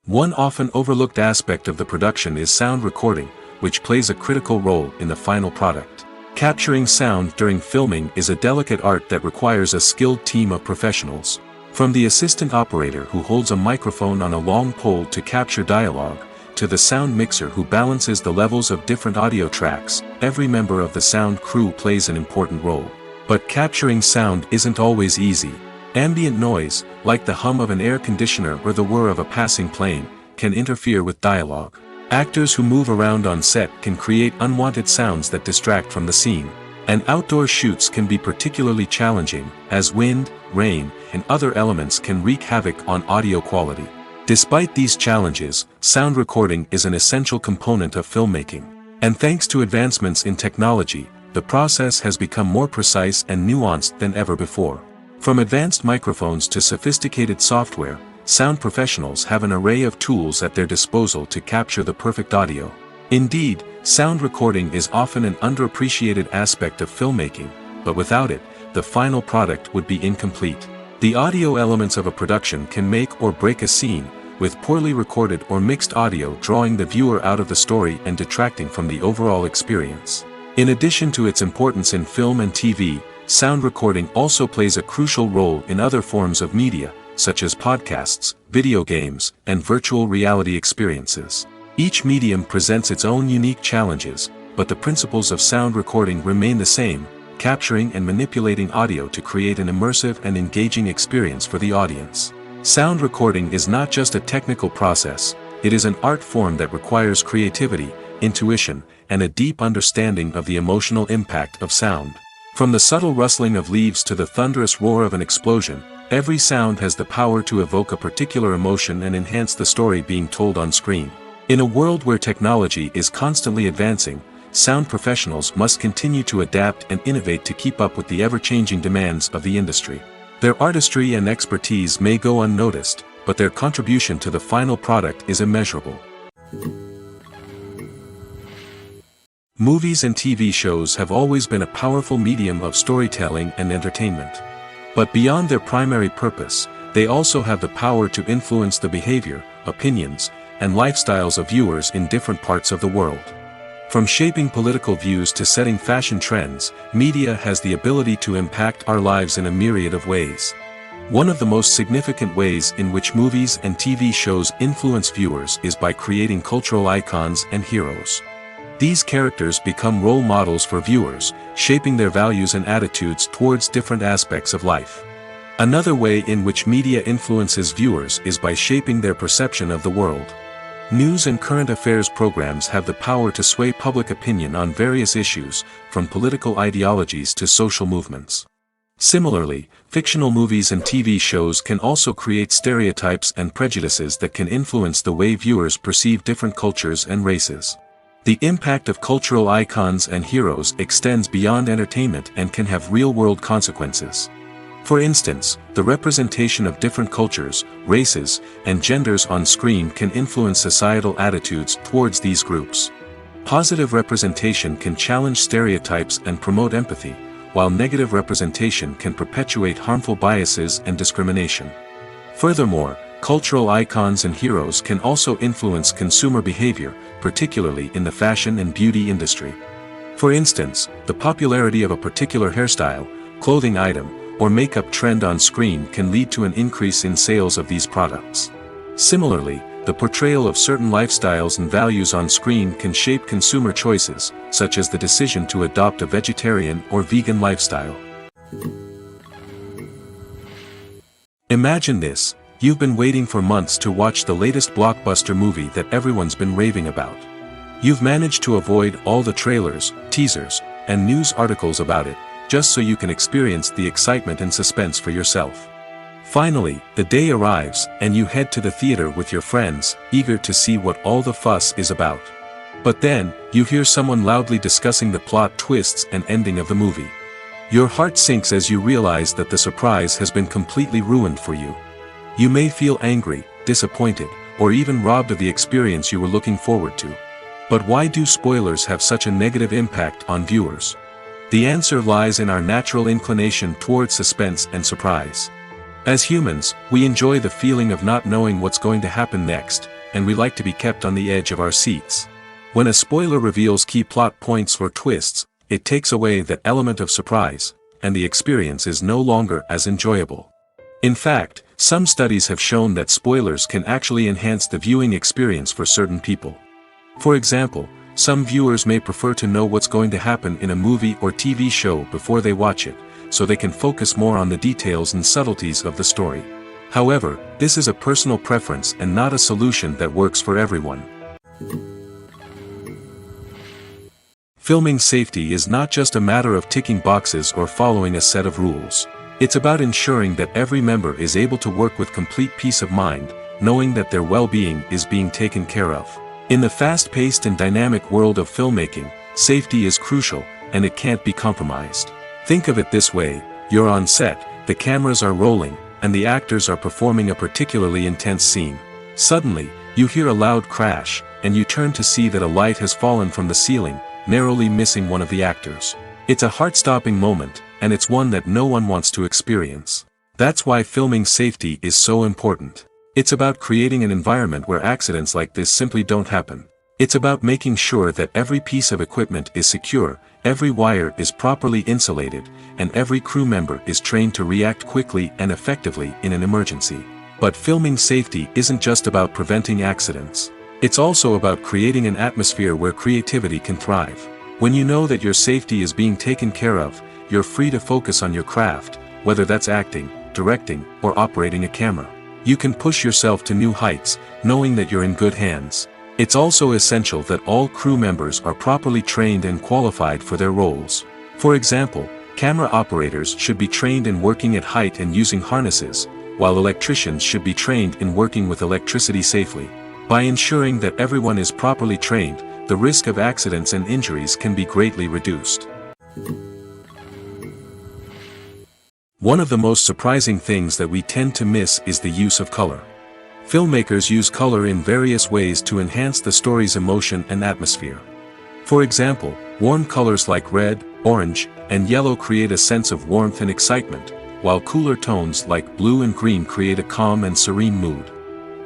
One often overlooked aspect of the production is sound recording, which plays a critical role in the final product. Capturing sound during filming is a delicate art that requires a skilled team of professionals. From the assistant operator who holds a microphone on a long pole to capture dialogue, to the sound mixer who balances the levels of different audio tracks, every member of the sound crew plays an important role. But capturing sound isn't always easy. Ambient noise, like the hum of an air conditioner or the whir of a passing plane, can interfere with dialogue. Actors who move around on set can create unwanted sounds that distract from the scene. And outdoor shoots can be particularly challenging, as wind, rain, and other elements can wreak havoc on audio quality. Despite these challenges, sound recording is an essential component of filmmaking. And thanks to advancements in technology, the process has become more precise and nuanced than ever before. From advanced microphones to sophisticated software, sound professionals have an array of tools at their disposal to capture the perfect audio. Indeed, sound recording is often an underappreciated aspect of filmmaking, but without it, the final product would be incomplete. The audio elements of a production can make or break a scene, with poorly recorded or mixed audio drawing the viewer out of the story and detracting from the overall experience. In addition to its importance in film and TV, sound recording also plays a crucial role in other forms of media, such as podcasts, video games, and virtual reality experiences. Each medium presents its own unique challenges, but the principles of sound recording remain the same, capturing and manipulating audio to create an immersive and engaging experience for the audience. Sound recording is not just a technical process, it is an art form that requires creativity, intuition, and a deep understanding of the emotional impact of sound. From the subtle rustling of leaves to the thunderous roar of an explosion, every sound has the power to evoke a particular emotion and enhance the story being told on screen. In a world where technology is constantly advancing, sound professionals must continue to adapt and innovate to keep up with the ever-changing demands of the industry. Their artistry and expertise may go unnoticed, but their contribution to the final product is immeasurable. Movies and TV shows have always been a powerful medium of storytelling and entertainment. But beyond their primary purpose, they also have the power to influence the behavior, opinions, and lifestyles of viewers in different parts of the world. From shaping political views to setting fashion trends, media has the ability to impact our lives in a myriad of ways. One of the most significant ways in which movies and TV shows influence viewers is by creating cultural icons and heroes. These characters become role models for viewers, shaping their values and attitudes towards different aspects of life. Another way in which media influences viewers is by shaping their perception of the world. News and current affairs programs have the power to sway public opinion on various issues, from political ideologies to social movements. Similarly, fictional movies and TV shows can also create stereotypes and prejudices that can influence the way viewers perceive different cultures and races. The impact of cultural icons and heroes extends beyond entertainment and can have real-world consequences. For instance, the representation of different cultures, races, and genders on screen can influence societal attitudes towards these groups. Positive representation can challenge stereotypes and promote empathy, while negative representation can perpetuate harmful biases and discrimination. Furthermore, cultural icons and heroes can also influence consumer behavior, particularly in the fashion and beauty industry. For instance, the popularity of a particular hairstyle, clothing item, or makeup trend on screen can lead to an increase in sales of these products. Similarly, the portrayal of certain lifestyles and values on screen can shape consumer choices, such as the decision to adopt a vegetarian or vegan lifestyle. Imagine this: you've been waiting for months to watch the latest blockbuster movie that everyone's been raving about. You've managed to avoid all the trailers, teasers, and news articles about it, just so you can experience the excitement and suspense for yourself. Finally, the day arrives, and you head to the theater with your friends, eager to see what all the fuss is about. But then, you hear someone loudly discussing the plot twists and ending of the movie. Your heart sinks as you realize that the surprise has been completely ruined for you. You may feel angry, disappointed, or even robbed of the experience you were looking forward to. But why do spoilers have such a negative impact on viewers? The answer lies in our natural inclination towards suspense and surprise. As humans, we enjoy the feeling of not knowing what's going to happen next, and we like to be kept on the edge of our seats. When a spoiler reveals key plot points or twists, it takes away that element of surprise, and the experience is no longer as enjoyable. In fact, some studies have shown that spoilers can actually enhance the viewing experience for certain people. For example, some viewers may prefer to know what's going to happen in a movie or TV show before they watch it, so they can focus more on the details and subtleties of the story. However, this is a personal preference and not a solution that works for everyone. Filming safety is not just a matter of ticking boxes or following a set of rules. It's about ensuring that every member is able to work with complete peace of mind, knowing that their well-being is being taken care of. In the fast-paced and dynamic world of filmmaking, safety is crucial, and it can't be compromised. Think of it this way: you're on set, the cameras are rolling, and the actors are performing a particularly intense scene. Suddenly, you hear a loud crash, and you turn to see that a light has fallen from the ceiling, narrowly missing one of the actors. It's a heart-stopping moment, and it's one that no one wants to experience. That's why filming safety is so important. It's about creating an environment where accidents like this simply don't happen. It's about making sure that every piece of equipment is secure, every wire is properly insulated, and every crew member is trained to react quickly and effectively in an emergency. But filming safety isn't just about preventing accidents. It's also about creating an atmosphere where creativity can thrive. When you know that your safety is being taken care of, you're free to focus on your craft, whether that's acting, directing, or operating a camera. You can push yourself to new heights, knowing that you're in good hands. It's also essential that all crew members are properly trained and qualified for their roles. For example, camera operators should be trained in working at height and using harnesses, while electricians should be trained in working with electricity safely. By ensuring that everyone is properly trained, the risk of accidents and injuries can be greatly reduced. One of the most surprising things that we tend to miss is the use of color. Filmmakers use color in various ways to enhance the story's emotion and atmosphere. For example, warm colors like red, orange, and yellow create a sense of warmth and excitement, while cooler tones like blue and green create a calm and serene mood.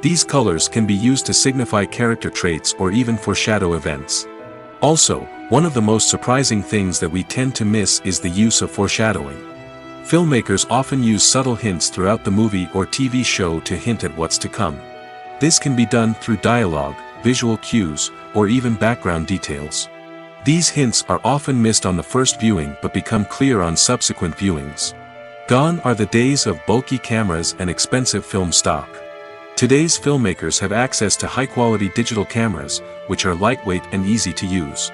These colors can be used to signify character traits or even foreshadow events. Also, one of the most surprising things that we tend to miss is the use of foreshadowing. Filmmakers often use subtle hints throughout the movie or TV show to hint at what's to come. This can be done through dialogue, visual cues, or even background details. These hints are often missed on the first viewing but become clear on subsequent viewings. Gone are the days of bulky cameras and expensive film stock. Today's filmmakers have access to high-quality digital cameras, which are lightweight and easy to use.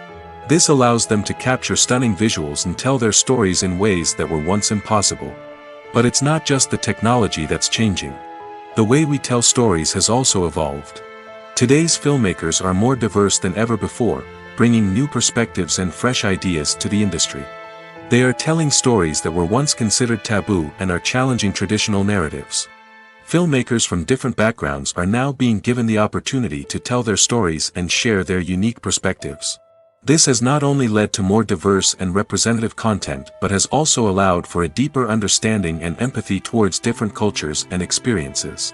This allows them to capture stunning visuals and tell their stories in ways that were once impossible. But it's not just the technology that's changing. The way we tell stories has also evolved. Today's filmmakers are more diverse than ever before, bringing new perspectives and fresh ideas to the industry. They are telling stories that were once considered taboo and are challenging traditional narratives. Filmmakers from different backgrounds are now being given the opportunity to tell their stories and share their unique perspectives. This has not only led to more diverse and representative content but has also allowed for a deeper understanding and empathy towards different cultures and experiences.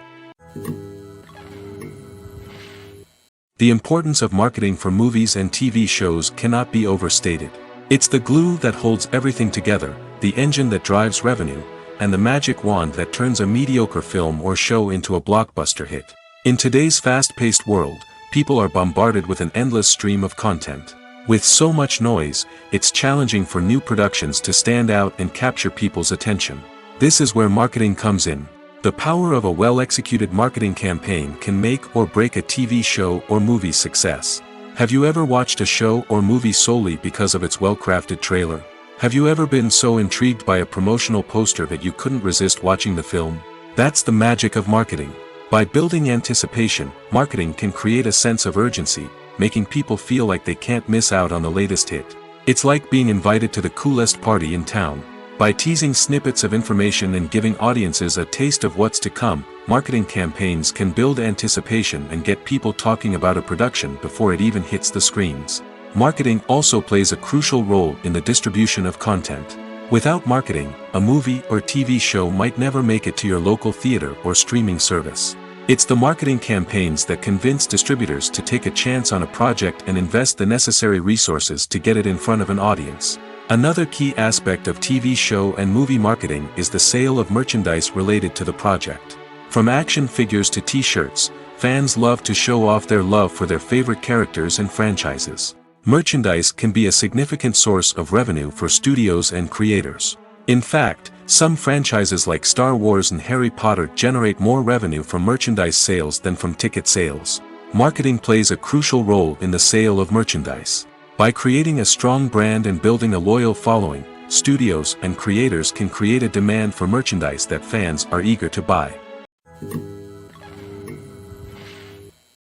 The importance of marketing for movies and TV shows cannot be overstated. It's the glue that holds everything together, the engine that drives revenue, and the magic wand that turns a mediocre film or show into a blockbuster hit. In today's fast-paced world, people are bombarded with an endless stream of content. With so much noise, it's challenging for new productions to stand out and capture people's attention. This is where marketing comes in. The power of a well-executed marketing campaign can make or break a TV show or movie's success. Have you ever watched a show or movie solely because of its well-crafted trailer? Have you ever been so intrigued by a promotional poster that you couldn't resist watching the film? That's the magic of marketing. By building anticipation, marketing can create a sense of urgency, making people feel like they can't miss out on the latest hit. It's like being invited to the coolest party in town. By teasing snippets of information and giving audiences a taste of what's to come, marketing campaigns can build anticipation and get people talking about a production before it even hits the screens. Marketing also plays a crucial role in the distribution of content. Without marketing, a movie or TV show might never make it to your local theater or streaming service. It's the marketing campaigns that convince distributors to take a chance on a project and invest the necessary resources to get it in front of an audience. Another key aspect of TV show and movie marketing is the sale of merchandise related to the project. From action figures to t-shirts, fans love to show off their love for their favorite characters and franchises. Merchandise can be a significant source of revenue for studios and creators. In fact, some franchises like Star Wars and Harry Potter generate more revenue from merchandise sales than from ticket sales. Marketing plays a crucial role in the sale of merchandise. By creating a strong brand and building a loyal following, studios and creators can create a demand for merchandise that fans are eager to buy.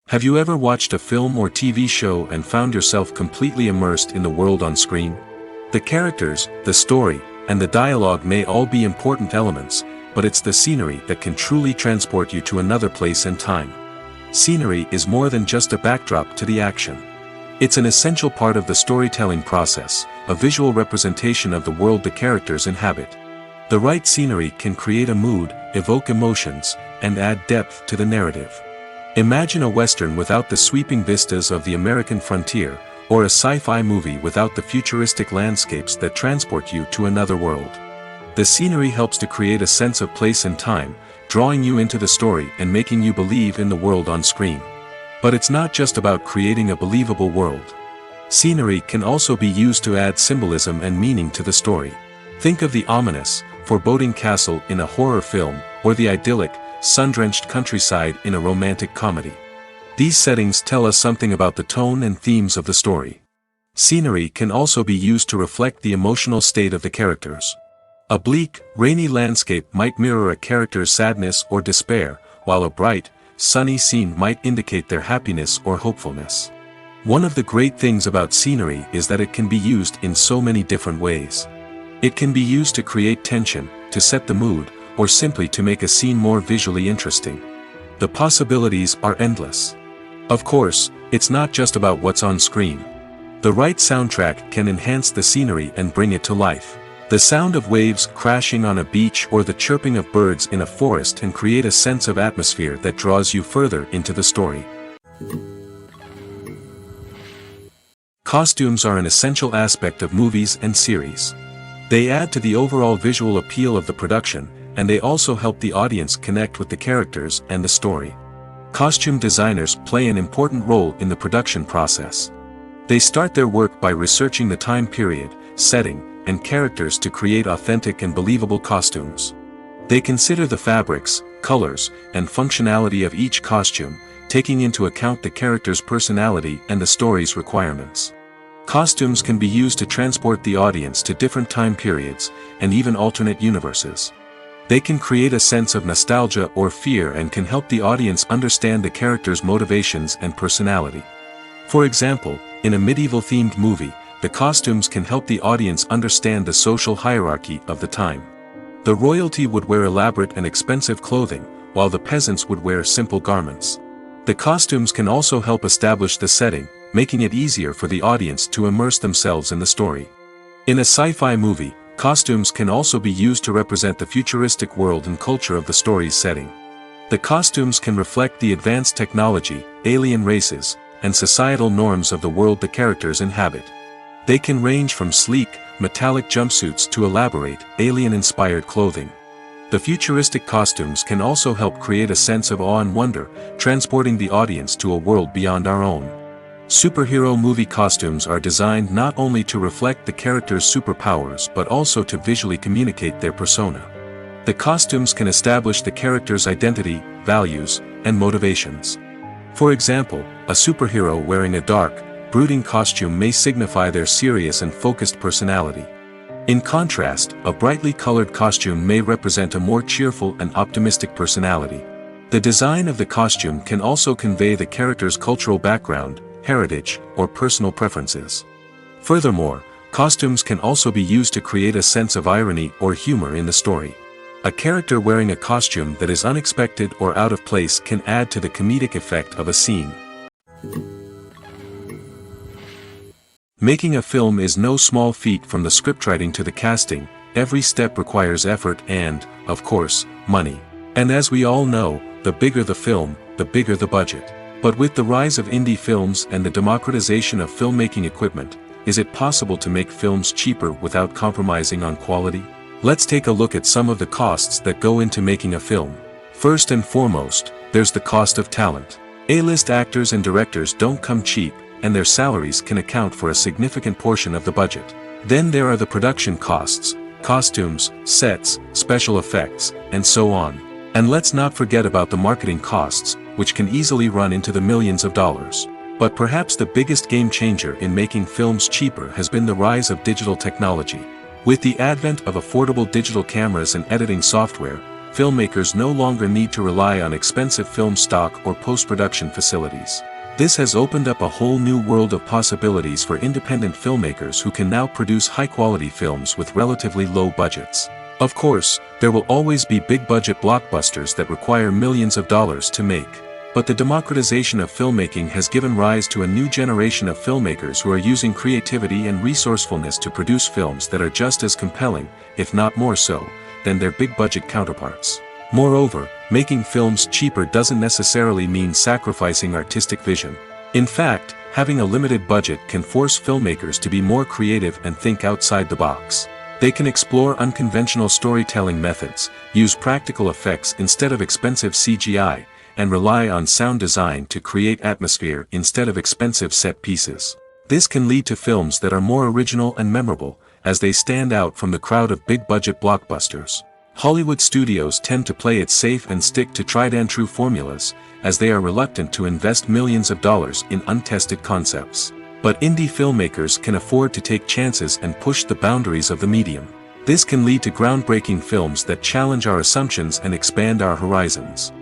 Have you ever watched a film or TV show and found yourself completely immersed in the world on screen? The characters, the story, and the dialogue may all be important elements, but it's the scenery that can truly transport you to another place and time. Scenery is more than just a backdrop to the action. It's an essential part of the storytelling process, a visual representation of the world the characters inhabit. The right scenery can create a mood, evoke emotions, and add depth to the narrative. Imagine a Western without the sweeping vistas of the American frontier, or a sci-fi movie without the futuristic landscapes that transport you to another world. The scenery helps to create a sense of place and time, drawing you into the story and making you believe in the world on screen. But it's not just about creating a believable world. Scenery can also be used to add symbolism and meaning to the story. Think of the ominous, foreboding castle in a horror film, or the idyllic, sun-drenched countryside in a romantic comedy. These settings tell us something about the tone and themes of the story. Scenery can also be used to reflect the emotional state of the characters. A bleak, rainy landscape might mirror a character's sadness or despair, while a bright, sunny scene might indicate their happiness or hopefulness. One of the great things about scenery is that it can be used in so many different ways. It can be used to create tension, to set the mood, or simply to make a scene more visually interesting. The possibilities are endless. Of course, it's not just about what's on screen. The right soundtrack can enhance the scenery and bring it to life. The sound of waves crashing on a beach or the chirping of birds in a forest can create a sense of atmosphere that draws you further into the story. Costumes are an essential aspect of movies and series. They add to the overall visual appeal of the production, and they also help the audience connect with the characters and the story. Costume designers play an important role in the production process. They start their work by researching the time period, setting, and characters to create authentic and believable costumes. They consider the fabrics, colors, and functionality of each costume, taking into account the character's personality and the story's requirements. Costumes can be used to transport the audience to different time periods, and even alternate universes. They can create a sense of nostalgia or fear and can help the audience understand the character's motivations and personality. For example, in a medieval-themed movie, the costumes can help the audience understand the social hierarchy of the time. The royalty would wear elaborate and expensive clothing, while the peasants would wear simple garments. The costumes can also help establish the setting, making it easier for the audience to immerse themselves in the story. In a sci-fi movie, costumes can also be used to represent the futuristic world and culture of the story's setting. The costumes can reflect the advanced technology, alien races, and societal norms of the world the characters inhabit. They can range from sleek, metallic jumpsuits to elaborate, alien-inspired clothing. The futuristic costumes can also help create a sense of awe and wonder, transporting the audience to a world beyond our own. Superhero movie costumes are designed not only to reflect the character's superpowers but also to visually communicate their persona. The costumes can establish the character's identity, values, and motivations. For example, a superhero wearing a dark, brooding costume may signify their serious and focused personality. In contrast, a brightly colored costume may represent a more cheerful and optimistic personality. The design of the costume can also convey the character's cultural background, heritage, or personal preferences. Furthermore, costumes can also be used to create a sense of irony or humor in the story. A character wearing a costume that is unexpected or out of place can add to the comedic effect of a scene. Making a film is no small feat. From the scriptwriting to the casting, every step requires effort and, of course, money. And as we all know, the bigger the film, the bigger the budget. But with the rise of indie films and the democratization of filmmaking equipment, is it possible to make films cheaper without compromising on quality? Let's take a look at some of the costs that go into making a film. First and foremost, there's the cost of talent. A-list actors and directors don't come cheap, and their salaries can account for a significant portion of the budget. Then there are the production costs, costumes, sets, special effects, and so on. And let's not forget about the marketing costs, which can easily run into the millions of dollars. But perhaps the biggest game changer in making films cheaper has been the rise of digital technology. With the advent of affordable digital cameras and editing software, filmmakers no longer need to rely on expensive film stock or post-production facilities. This has opened up a whole new world of possibilities for independent filmmakers who can now produce high-quality films with relatively low budgets. Of course, there will always be big-budget blockbusters that require millions of dollars to make. But the democratization of filmmaking has given rise to a new generation of filmmakers who are using creativity and resourcefulness to produce films that are just as compelling, if not more so, than their big-budget counterparts. Moreover, making films cheaper doesn't necessarily mean sacrificing artistic vision. In fact, having a limited budget can force filmmakers to be more creative and think outside the box. They can explore unconventional storytelling methods, use practical effects instead of expensive CGI, and rely on sound design to create atmosphere instead of expensive set pieces. This can lead to films that are more original and memorable, as they stand out from the crowd of big-budget blockbusters. Hollywood studios tend to play it safe and stick to tried-and-true formulas, as they are reluctant to invest millions of dollars in untested concepts. But indie filmmakers can afford to take chances and push the boundaries of the medium. This can lead to groundbreaking films that challenge our assumptions and expand our horizons.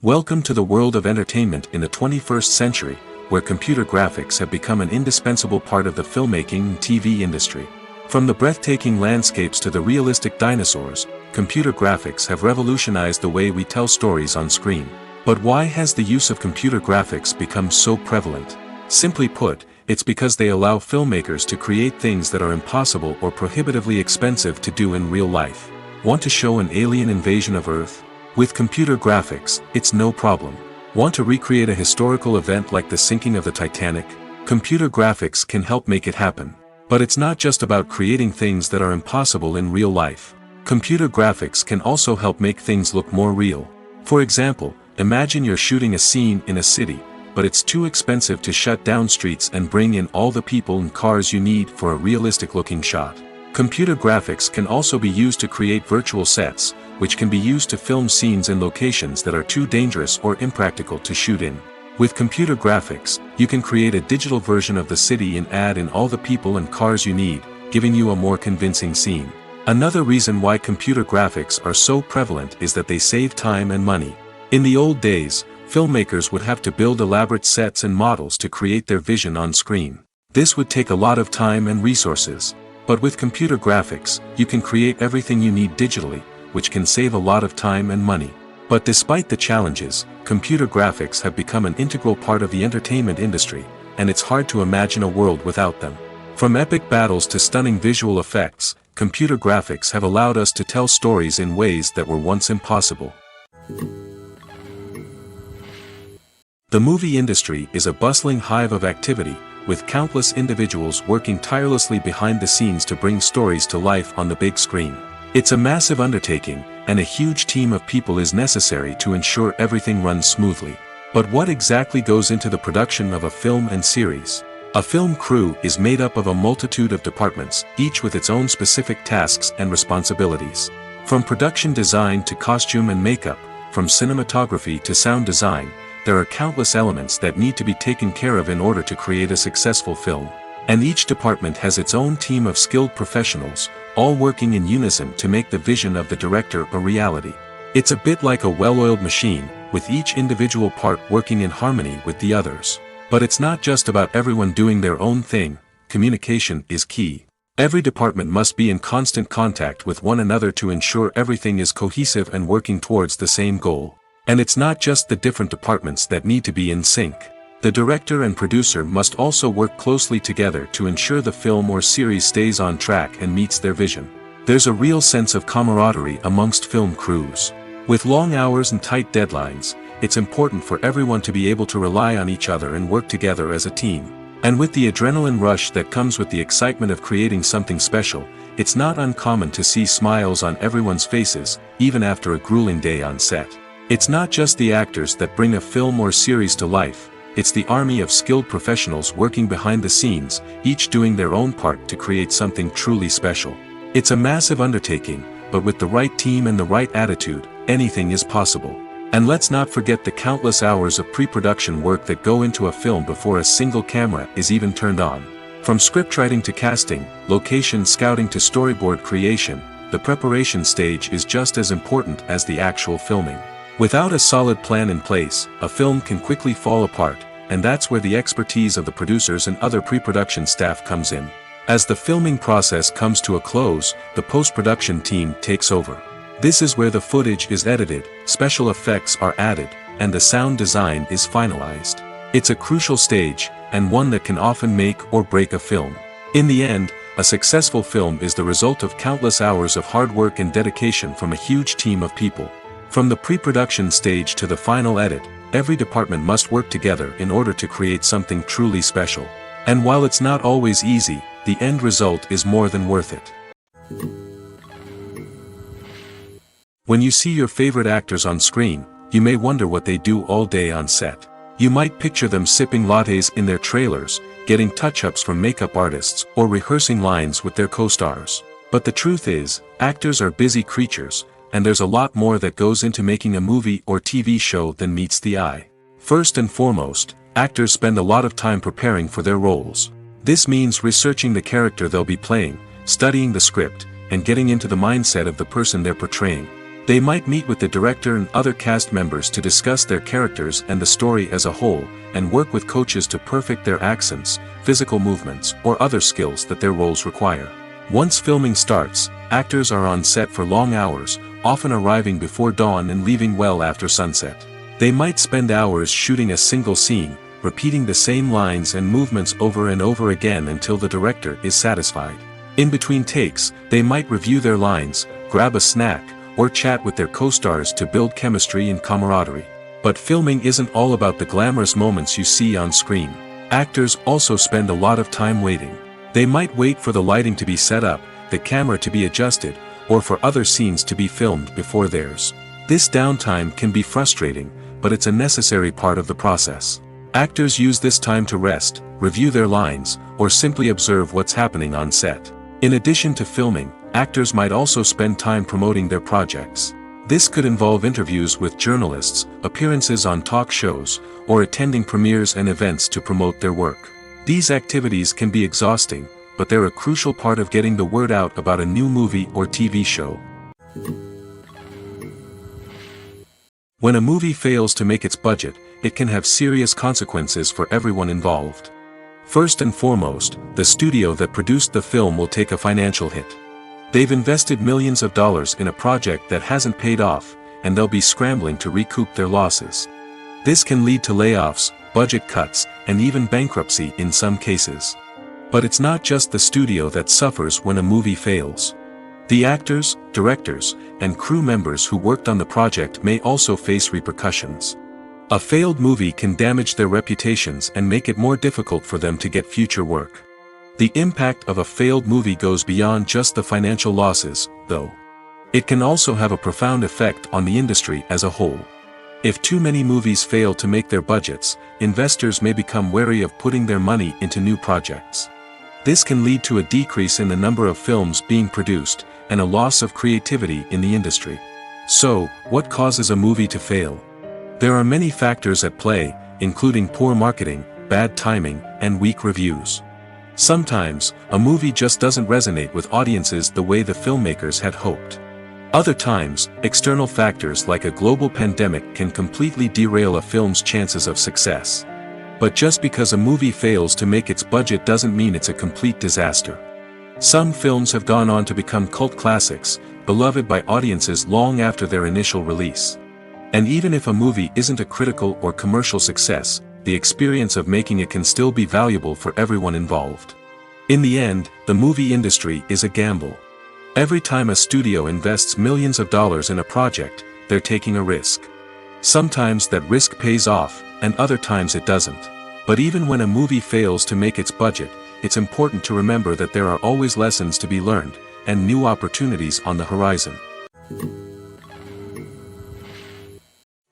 Welcome to the world of entertainment in the 21st century, where computer graphics have become an indispensable part of the filmmaking and TV industry. From the breathtaking landscapes to the realistic dinosaurs, computer graphics have revolutionized the way we tell stories on screen. But why has the use of computer graphics become so prevalent? Simply put, it's because they allow filmmakers to create things that are impossible or prohibitively expensive to do in real life. Want to show an alien invasion of Earth? With computer graphics, it's no problem. Want to recreate a historical event like the sinking of the Titanic? Computer graphics can help make it happen. But it's not just about creating things that are impossible in real life. Computer graphics can also help make things look more real. For example, imagine you're shooting a scene in a city, but it's too expensive to shut down streets and bring in all the people and cars you need for a realistic-looking shot. Computer graphics can also be used to create virtual sets, which can be used to film scenes in locations that are too dangerous or impractical to shoot in. With computer graphics, you can create a digital version of the city and add in all the people and cars you need, giving you a more convincing scene. Another reason why computer graphics are so prevalent is that they save time and money. In the old days, filmmakers would have to build elaborate sets and models to create their vision on screen. This would take a lot of time and resources. But with computer graphics, you can create everything you need digitally, which can save a lot of time and money. But despite the challenges, computer graphics have become an integral part of the entertainment industry, and it's hard to imagine a world without them. From epic battles to stunning visual effects, computer graphics have allowed us to tell stories in ways that were once impossible. The movie industry is a bustling hive of activity, with countless individuals working tirelessly behind the scenes to bring stories to life on the big screen. It's a massive undertaking, and a huge team of people is necessary to ensure everything runs smoothly. But what exactly goes into the production of a film and series? A film crew is made up of a multitude of departments, each with its own specific tasks and responsibilities. From production design to costume and makeup, from cinematography to sound design, there are countless elements that need to be taken care of in order to create a successful film. And each department has its own team of skilled professionals, all working in unison to make the vision of the director a reality. It's a bit like a well-oiled machine, with each individual part working in harmony with the others. But it's not just about everyone doing their own thing. Communication is key. Every department must be in constant contact with one another to ensure everything is cohesive and working towards the same goal. And it's not just the different departments that need to be in sync. The director and producer must also work closely together to ensure the film or series stays on track and meets their vision. There's a real sense of camaraderie amongst film crews. With long hours and tight deadlines, it's important for everyone to be able to rely on each other and work together as a team. And with the adrenaline rush that comes with the excitement of creating something special, it's not uncommon to see smiles on everyone's faces, even after a grueling day on set. It's not just the actors that bring a film or series to life, it's the army of skilled professionals working behind the scenes, each doing their own part to create something truly special. It's a massive undertaking, but with the right team and the right attitude, anything is possible. And let's not forget the countless hours of pre-production work that go into a film before a single camera is even turned on. From scriptwriting to casting, location scouting to storyboard creation, the preparation stage is just as important as the actual filming. Without a solid plan in place, a film can quickly fall apart, and that's where the expertise of the producers and other pre-production staff comes in. As the filming process comes to a close, the post-production team takes over. This is where the footage is edited, special effects are added, and the sound design is finalized. It's a crucial stage, and one that can often make or break a film. In the end, a successful film is the result of countless hours of hard work and dedication from a huge team of people. From the pre-production stage to the final edit, every department must work together in order to create something truly special. And while it's not always easy, the end result is more than worth it. When you see your favorite actors on screen, you may wonder what they do all day on set. You might picture them sipping lattes in their trailers, getting touch-ups from makeup artists, or rehearsing lines with their co-stars. But the truth is, actors are busy creatures, and there's a lot more that goes into making a movie or TV show than meets the eye. First and foremost, actors spend a lot of time preparing for their roles. This means researching the character they'll be playing, studying the script, and getting into the mindset of the person they're portraying. They might meet with the director and other cast members to discuss their characters and the story as a whole, and work with coaches to perfect their accents, physical movements, or other skills that their roles require. Once filming starts, actors are on set for long hours, often arriving before dawn and leaving well after sunset. They might spend hours shooting a single scene, repeating the same lines and movements over and over again until the director is satisfied. In between takes, they might review their lines, grab a snack, or chat with their co-stars to build chemistry and camaraderie. But filming isn't all about the glamorous moments you see on screen. Actors also spend a lot of time waiting. They might wait for the lighting to be set up, the camera to be adjusted, or for other scenes to be filmed before theirs. This downtime can be frustrating, but it's a necessary part of the process. Actors use this time to rest, review their lines, or simply observe what's happening on set. In addition to filming, actors might also spend time promoting their projects. This could involve interviews with journalists, appearances on talk shows, or attending premieres and events to promote their work. These activities can be exhausting, but they're a crucial part of getting the word out about a new movie or TV show. When a movie fails to make its budget, it can have serious consequences for everyone involved. First and foremost, the studio that produced the film will take a financial hit. They've invested millions of dollars in a project that hasn't paid off, and they'll be scrambling to recoup their losses. This can lead to layoffs, budget cuts, and even bankruptcy in some cases. But it's not just the studio that suffers when a movie fails. The actors, directors, and crew members who worked on the project may also face repercussions. A failed movie can damage their reputations and make it more difficult for them to get future work. The impact of a failed movie goes beyond just the financial losses, though. It can also have a profound effect on the industry as a whole. If too many movies fail to make their budgets, investors may become wary of putting their money into new projects. This can lead to a decrease in the number of films being produced, and a loss of creativity in the industry. So, what causes a movie to fail? There are many factors at play, including poor marketing, bad timing, and weak reviews. Sometimes, a movie just doesn't resonate with audiences the way the filmmakers had hoped. Other times, external factors like a global pandemic can completely derail a film's chances of success. But just because a movie fails to make its budget doesn't mean it's a complete disaster. Some films have gone on to become cult classics, beloved by audiences long after their initial release. And even if a movie isn't a critical or commercial success, the experience of making it can still be valuable for everyone involved. In the end, the movie industry is a gamble. Every time a studio invests millions of dollars in a project, they're taking a risk. Sometimes that risk pays off, and other times it doesn't. But even when a movie fails to make its budget, it's important to remember that there are always lessons to be learned, and new opportunities on the horizon.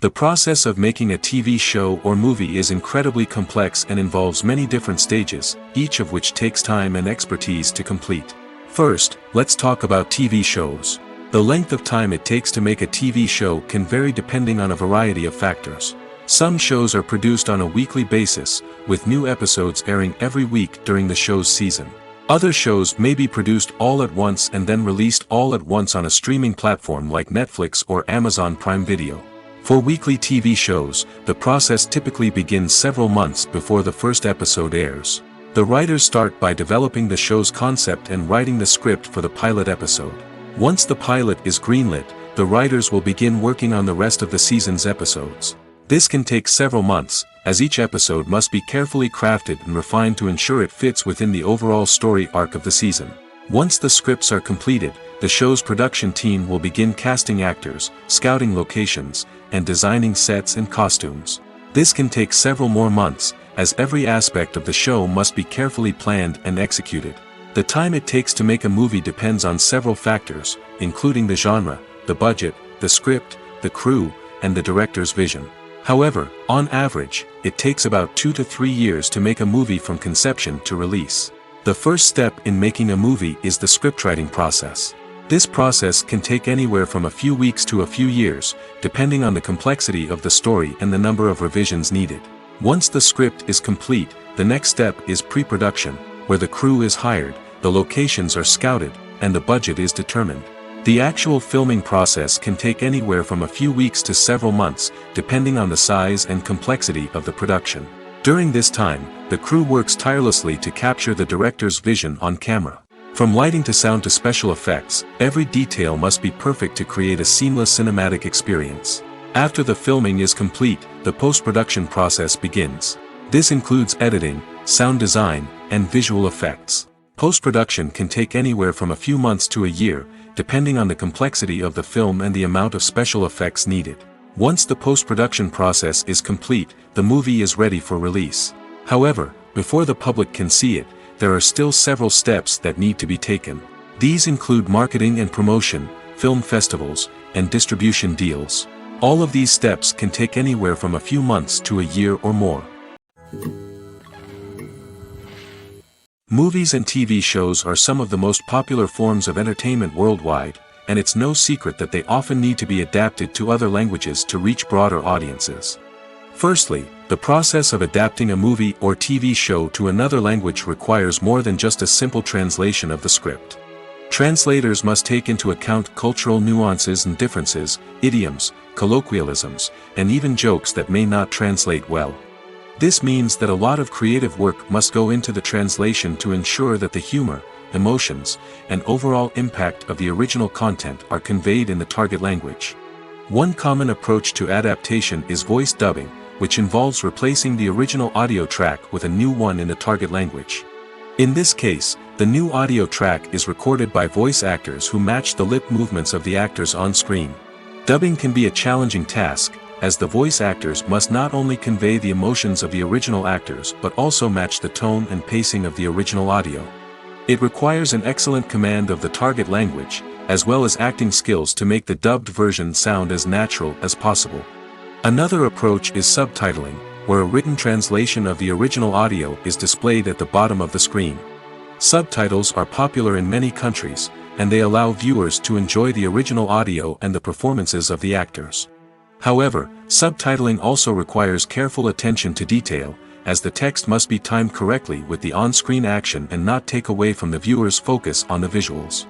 The process of making a TV show or movie is incredibly complex and involves many different stages, each of which takes time and expertise to complete. First, let's talk about TV shows. The length of time it takes to make a TV show can vary depending on a variety of factors. Some shows are produced on a weekly basis, with new episodes airing every week during the show's season. Other shows may be produced all at once and then released all at once on a streaming platform like Netflix or Amazon Prime Video. For weekly TV shows, the process typically begins several months before the first episode airs. The writers start by developing the show's concept and writing the script for the pilot episode. Once the pilot is greenlit, the writers will begin working on the rest of the season's episodes. This can take several months, as each episode must be carefully crafted and refined to ensure it fits within the overall story arc of the season. Once the scripts are completed, the show's production team will begin casting actors, scouting locations, and designing sets and costumes. This can take several more months, as every aspect of the show must be carefully planned and executed. The time it takes to make a movie depends on several factors, including the genre, the budget, the script, the crew, and the director's vision. However, on average, it takes about 2 to 3 years to make a movie from conception to release. The first step in making a movie is the scriptwriting process. This process can take anywhere from a few weeks to a few years, depending on the complexity of the story and the number of revisions needed. Once the script is complete, the next step is pre-production, where the crew is hired, the locations are scouted, and the budget is determined. The actual filming process can take anywhere from a few weeks to several months, depending on the size and complexity of the production. During this time, the crew works tirelessly to capture the director's vision on camera. From lighting to sound to special effects, every detail must be perfect to create a seamless cinematic experience. After the filming is complete, the post-production process begins. This includes editing, sound design, and visual effects. Post-production can take anywhere from a few months to a year, depending on the complexity of the film and the amount of special effects needed. Once the post-production process is complete, the movie is ready for release. However, before the public can see it, there are still several steps that need to be taken. These include marketing and promotion, film festivals, and distribution deals. All of these steps can take anywhere from a few months to a year or more. Movies and TV shows are some of the most popular forms of entertainment worldwide, and it's no secret that they often need to be adapted to other languages to reach broader audiences. Firstly, the process of adapting a movie or TV show to another language requires more than just a simple translation of the script. Translators must take into account cultural nuances and differences, idioms, colloquialisms, and even jokes that may not translate well. This means that a lot of creative work must go into the translation to ensure that the humor, emotions, and overall impact of the original content are conveyed in the target language. One common approach to adaptation is voice dubbing, which involves replacing the original audio track with a new one in the target language. In this case, the new audio track is recorded by voice actors who match the lip movements of the actors on screen. Dubbing can be a challenging task, as the voice actors must not only convey the emotions of the original actors but also match the tone and pacing of the original audio. It requires an excellent command of the target language, as well as acting skills to make the dubbed version sound as natural as possible. Another approach is subtitling, where a written translation of the original audio is displayed at the bottom of the screen. Subtitles are popular in many countries, and they allow viewers to enjoy the original audio and the performances of the actors. However, subtitling also requires careful attention to detail, as the text must be timed correctly with the on-screen action and not take away from the viewer's focus on the visuals.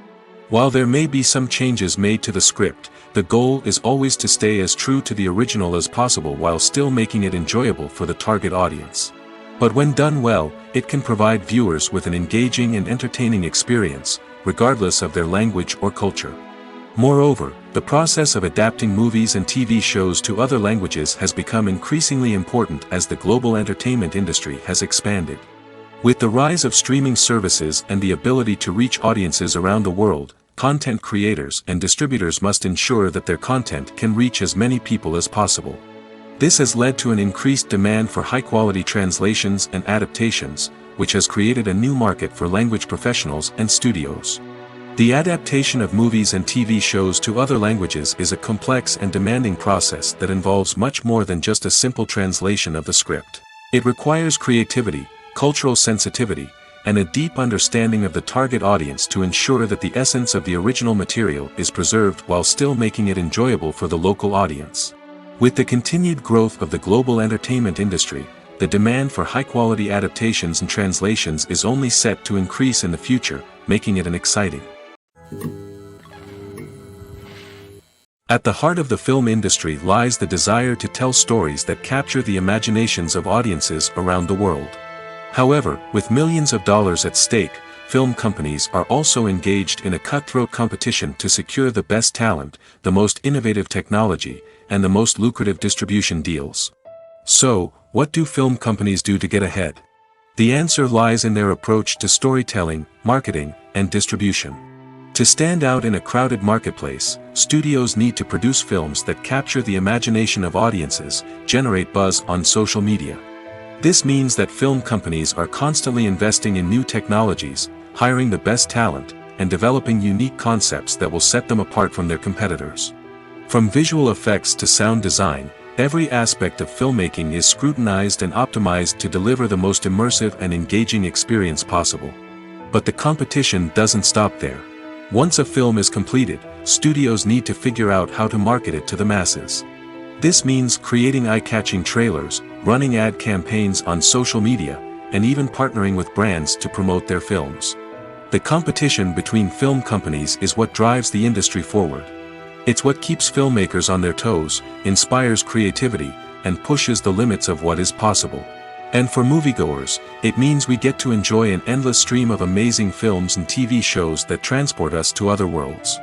While there may be some changes made to the script, the goal is always to stay as true to the original as possible while still making it enjoyable for the target audience. But when done well, it can provide viewers with an engaging and entertaining experience, regardless of their language or culture. Moreover, the process of adapting movies and TV shows to other languages has become increasingly important as the global entertainment industry has expanded. With the rise of streaming services and the ability to reach audiences around the world, content creators and distributors must ensure that their content can reach as many people as possible. This has led to an increased demand for high-quality translations and adaptations, which has created a new market for language professionals and studios. The adaptation of movies and TV shows to other languages is a complex and demanding process that involves much more than just a simple translation of the script. It requires creativity, cultural sensitivity, and a deep understanding of the target audience to ensure that the essence of the original material is preserved while still making it enjoyable for the local audience. With the continued growth of the global entertainment industry, the demand for high-quality adaptations and translations is only set to increase in the future, making it an exciting. At the heart of the film industry lies the desire to tell stories that capture the imaginations of audiences around the world. However, with millions of dollars at stake, film companies are also engaged in a cutthroat competition to secure the best talent, the most innovative technology, and the most lucrative distribution deals. So, what do film companies do to get ahead? The answer lies in their approach to storytelling, marketing, and distribution. To stand out in a crowded marketplace, studios need to produce films that capture the imagination of audiences, generate buzz on social media. This means that film companies are constantly investing in new technologies, hiring the best talent, and developing unique concepts that will set them apart from their competitors. From visual effects to sound design, every aspect of filmmaking is scrutinized and optimized to deliver the most immersive and engaging experience possible. But the competition doesn't stop there. Once a film is completed, studios need to figure out how to market it to the masses. This means creating eye-catching trailers, running ad campaigns on social media, and even partnering with brands to promote their films. The competition between film companies is what drives the industry forward. It's what keeps filmmakers on their toes, inspires creativity, and pushes the limits of what is possible. And for moviegoers, it means we get to enjoy an endless stream of amazing films and TV shows that transport us to other worlds.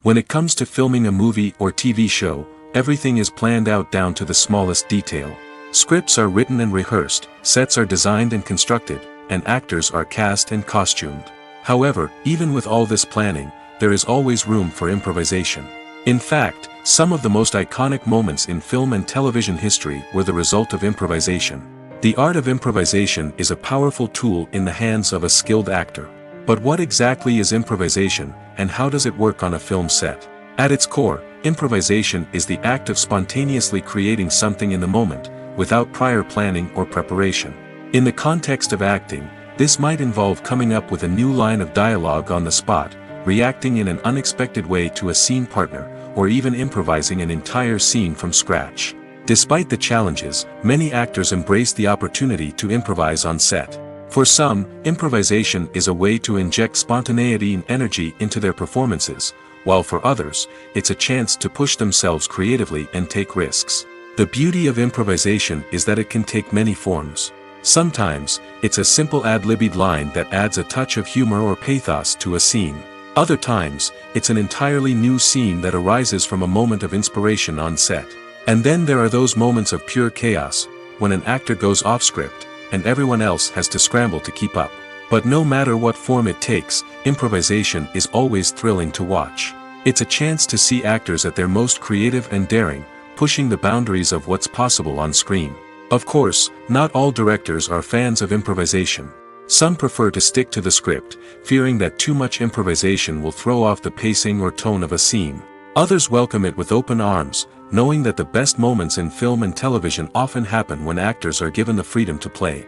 When it comes to filming a movie or TV show, everything is planned out down to the smallest detail. Scripts are written and rehearsed, sets are designed and constructed, and actors are cast and costumed. However, even with all this planning, there is always room for improvisation. In fact, some of the most iconic moments in film and television history were the result of improvisation. The art of improvisation is a powerful tool in the hands of a skilled actor. But what exactly is improvisation, and how does it work on a film set? At its core, improvisation is the act of spontaneously creating something in the moment, without prior planning or preparation. In the context of acting, this might involve coming up with a new line of dialogue on the spot, reacting in an unexpected way to a scene partner, or even improvising an entire scene from scratch. Despite the challenges, many actors embrace the opportunity to improvise on set. For some, improvisation is a way to inject spontaneity and energy into their performances, while for others, it's a chance to push themselves creatively and take risks. The beauty of improvisation is that it can take many forms. Sometimes, it's a simple ad-libbed line that adds a touch of humor or pathos to a scene. Other times, it's an entirely new scene that arises from a moment of inspiration on set. And then there are those moments of pure chaos, when an actor goes off script, and everyone else has to scramble to keep up. But no matter what form it takes, improvisation is always thrilling to watch. It's a chance to see actors at their most creative and daring, pushing the boundaries of what's possible on screen. Of course, not all directors are fans of improvisation. Some prefer to stick to the script, fearing that too much improvisation will throw off the pacing or tone of a scene. Others welcome it with open arms, knowing that the best moments in film and television often happen when actors are given the freedom to play.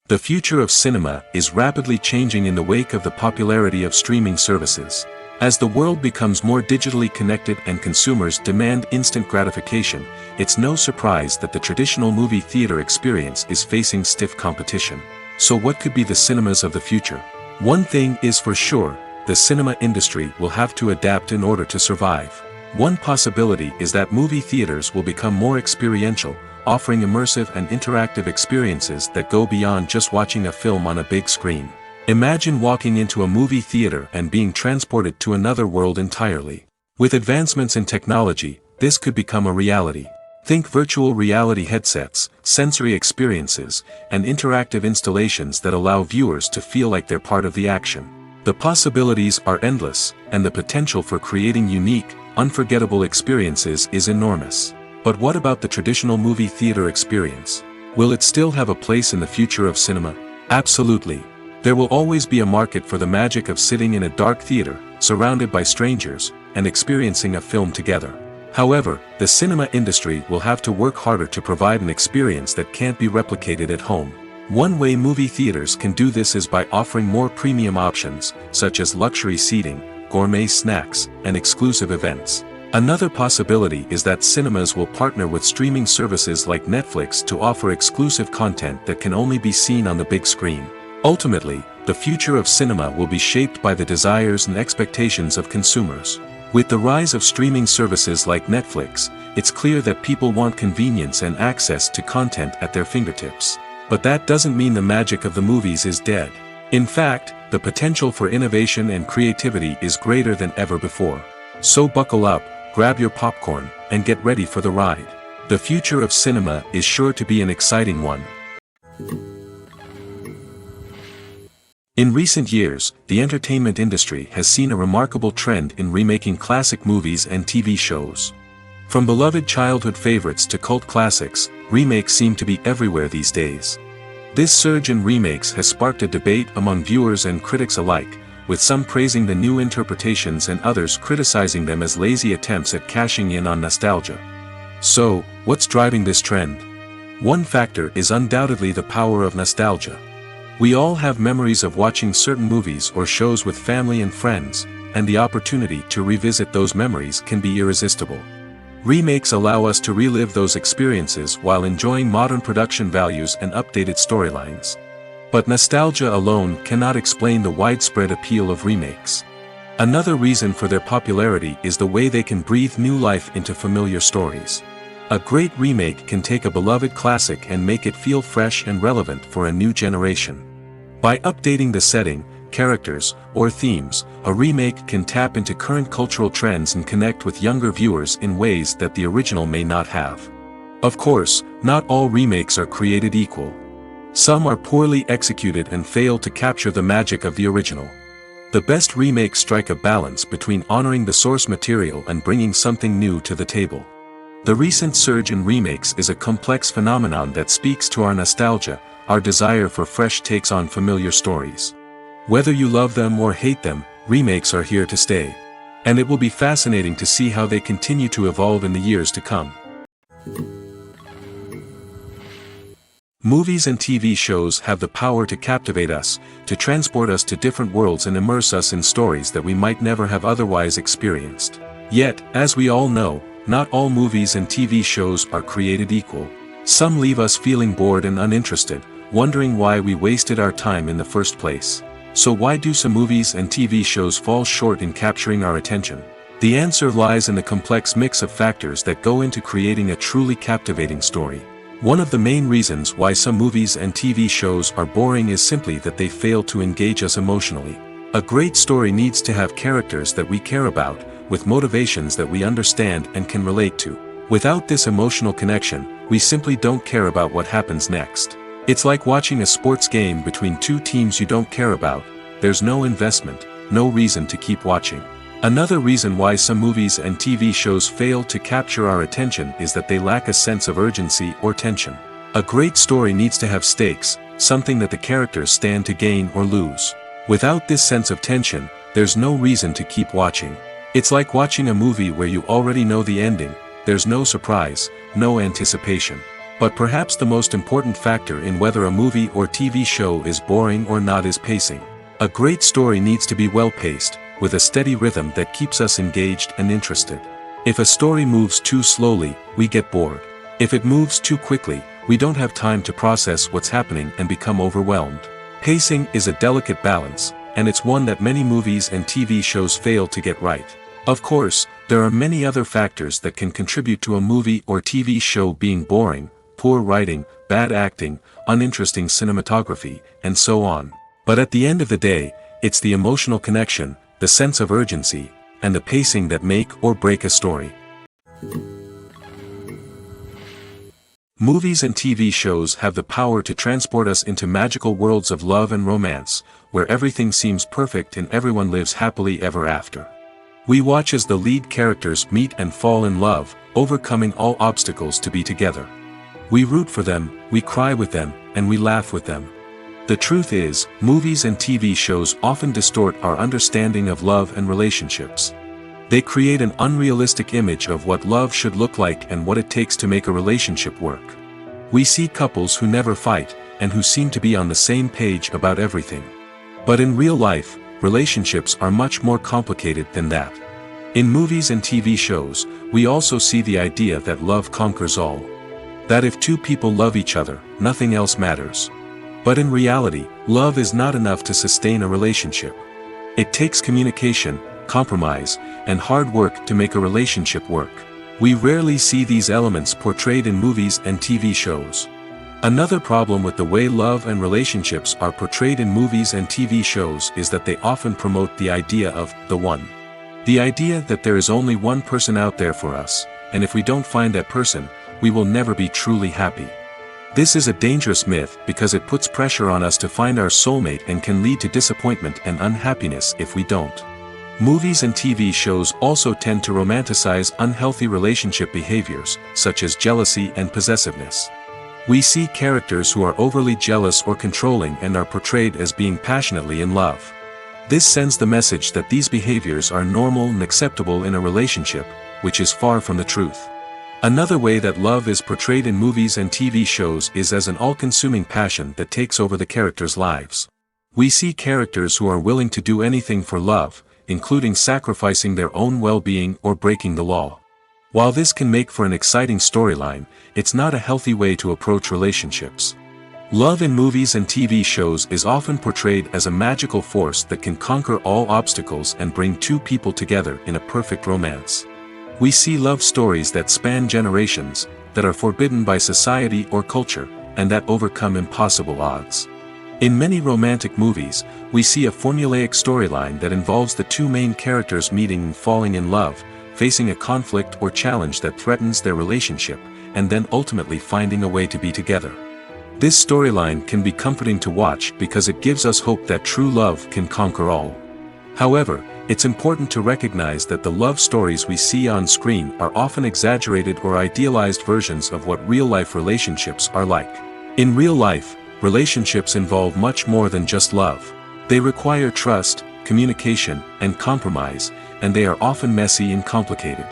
The future of cinema is rapidly changing in the wake of the popularity of streaming services. As the world becomes more digitally connected and consumers demand instant gratification, it's no surprise that the traditional movie theater experience is facing stiff competition. So what could be the cinemas of the future? One thing is for sure, the cinema industry will have to adapt in order to survive. One possibility is that movie theaters will become more experiential, offering immersive and interactive experiences that go beyond just watching a film on a big screen. Imagine walking into a movie theater and being transported to another world entirely. With advancements in technology, this could become a reality. Think virtual reality headsets, sensory experiences, and interactive installations that allow viewers to feel like they're part of the action. The possibilities are endless, and the potential for creating unique, unforgettable experiences is enormous. But what about the traditional movie theater experience? Will it still have a place in the future of cinema? Absolutely. There will always be a market for the magic of sitting in a dark theater, surrounded by strangers, and experiencing a film together. However, the cinema industry will have to work harder to provide an experience that can't be replicated at home. One way movie theaters can do this is by offering more premium options, such as luxury seating, gourmet snacks, and exclusive events. Another possibility is that cinemas will partner with streaming services like Netflix to offer exclusive content that can only be seen on the big screen. Ultimately, the future of cinema will be shaped by the desires and expectations of consumers. With the rise of streaming services like Netflix, it's clear that people want convenience and access to content at their fingertips. But that doesn't mean the magic of the movies is dead. In fact, the potential for innovation and creativity is greater than ever before. So buckle up, grab your popcorn, and get ready for the ride. The future of cinema is sure to be an exciting one. In recent years, the entertainment industry has seen a remarkable trend in remaking classic movies and TV shows. From beloved childhood favorites to cult classics, remakes seem to be everywhere these days. This surge in remakes has sparked a debate among viewers and critics alike, with some praising the new interpretations and others criticizing them as lazy attempts at cashing in on nostalgia. So, what's driving this trend? One factor is undoubtedly the power of nostalgia. We all have memories of watching certain movies or shows with family and friends, and the opportunity to revisit those memories can be irresistible. Remakes allow us to relive those experiences while enjoying modern production values and updated storylines. But nostalgia alone cannot explain the widespread appeal of remakes. Another reason for their popularity is the way they can breathe new life into familiar stories. A great remake can take a beloved classic and make it feel fresh and relevant for a new generation. By updating the setting, characters, or themes, a remake can tap into current cultural trends and connect with younger viewers in ways that the original may not have. Of course, not all remakes are created equal. Some are poorly executed and fail to capture the magic of the original. The best remakes strike a balance between honoring the source material and bringing something new to the table. The recent surge in remakes is a complex phenomenon that speaks to our nostalgia, our desire for fresh takes on familiar stories. Whether you love them or hate them, remakes are here to stay. And it will be fascinating to see how they continue to evolve in the years to come. Movies and TV shows have the power to captivate us, to transport us to different worlds and immerse us in stories that we might never have otherwise experienced. Yet, as we all know, not all movies and TV shows are created equal. Some leave us feeling bored and uninterested, wondering why we wasted our time in the first place. So why do some movies and TV shows fall short in capturing our attention? The answer lies in the complex mix of factors that go into creating a truly captivating story. One of the main reasons why some movies and TV shows are boring is simply that they fail to engage us emotionally. A great story needs to have characters that we care about, with motivations that we understand and can relate to. Without this emotional connection, we simply don't care about what happens next. It's like watching a sports game between two teams you don't care about. There's no investment, no reason to keep watching. Another reason why some movies and TV shows fail to capture our attention is that they lack a sense of urgency or tension. A great story needs to have stakes, something that the characters stand to gain or lose. Without this sense of tension, there's no reason to keep watching. It's like watching a movie where you already know the ending. There's no surprise, no anticipation. But perhaps the most important factor in whether a movie or TV show is boring or not is pacing. A great story needs to be well-paced, with a steady rhythm that keeps us engaged and interested. If a story moves too slowly, we get bored. If it moves too quickly, we don't have time to process what's happening and become overwhelmed. Pacing is a delicate balance, and it's one that many movies and TV shows fail to get right. Of course, there are many other factors that can contribute to a movie or TV show being boring: poor writing, bad acting, uninteresting cinematography, and so on. But at the end of the day, it's the emotional connection, the sense of urgency, and the pacing that make or break a story. Movies and TV shows have the power to transport us into magical worlds of love and romance, where everything seems perfect and everyone lives happily ever after. We watch as the lead characters meet and fall in love, overcoming all obstacles to be together. We root for them, we cry with them, and we laugh with them. The truth is, movies and TV shows often distort our understanding of love and relationships. They create an unrealistic image of what love should look like and what it takes to make a relationship work. We see couples who never fight, and who seem to be on the same page about everything. But in real life, relationships are much more complicated than that. In movies and TV shows, we also see the idea that love conquers all. That if two people love each other, nothing else matters. But in reality, love is not enough to sustain a relationship. It takes communication, compromise, and hard work to make a relationship work. We rarely see these elements portrayed in movies and TV shows. Another problem with the way love and relationships are portrayed in movies and TV shows is that they often promote the idea of the one. The idea that there is only one person out there for us, and if we don't find that person, we will never be truly happy. This is a dangerous myth because it puts pressure on us to find our soulmate and can lead to disappointment and unhappiness if we don't. Movies and TV shows also tend to romanticize unhealthy relationship behaviors, such as jealousy and possessiveness. We see characters who are overly jealous or controlling and are portrayed as being passionately in love. This sends the message that these behaviors are normal and acceptable in a relationship, which is far from the truth. Another way that love is portrayed in movies and TV shows is as an all-consuming passion that takes over the characters' lives. We see characters who are willing to do anything for love, including sacrificing their own well-being or breaking the law. While this can make for an exciting storyline, it's not a healthy way to approach relationships. Love in movies and TV shows is often portrayed as a magical force that can conquer all obstacles and bring two people together in a perfect romance. We see love stories that span generations, that are forbidden by society or culture, and that overcome impossible odds. In many romantic movies, we see a formulaic storyline that involves the two main characters meeting and falling in love, facing a conflict or challenge that threatens their relationship, and then ultimately finding a way to be together. This storyline can be comforting to watch because it gives us hope that true love can conquer all. However, it's important to recognize that the love stories we see on screen are often exaggerated or idealized versions of what real-life relationships are like. In real life, relationships involve much more than just love. They require trust, communication, and compromise, and they are often messy and complicated.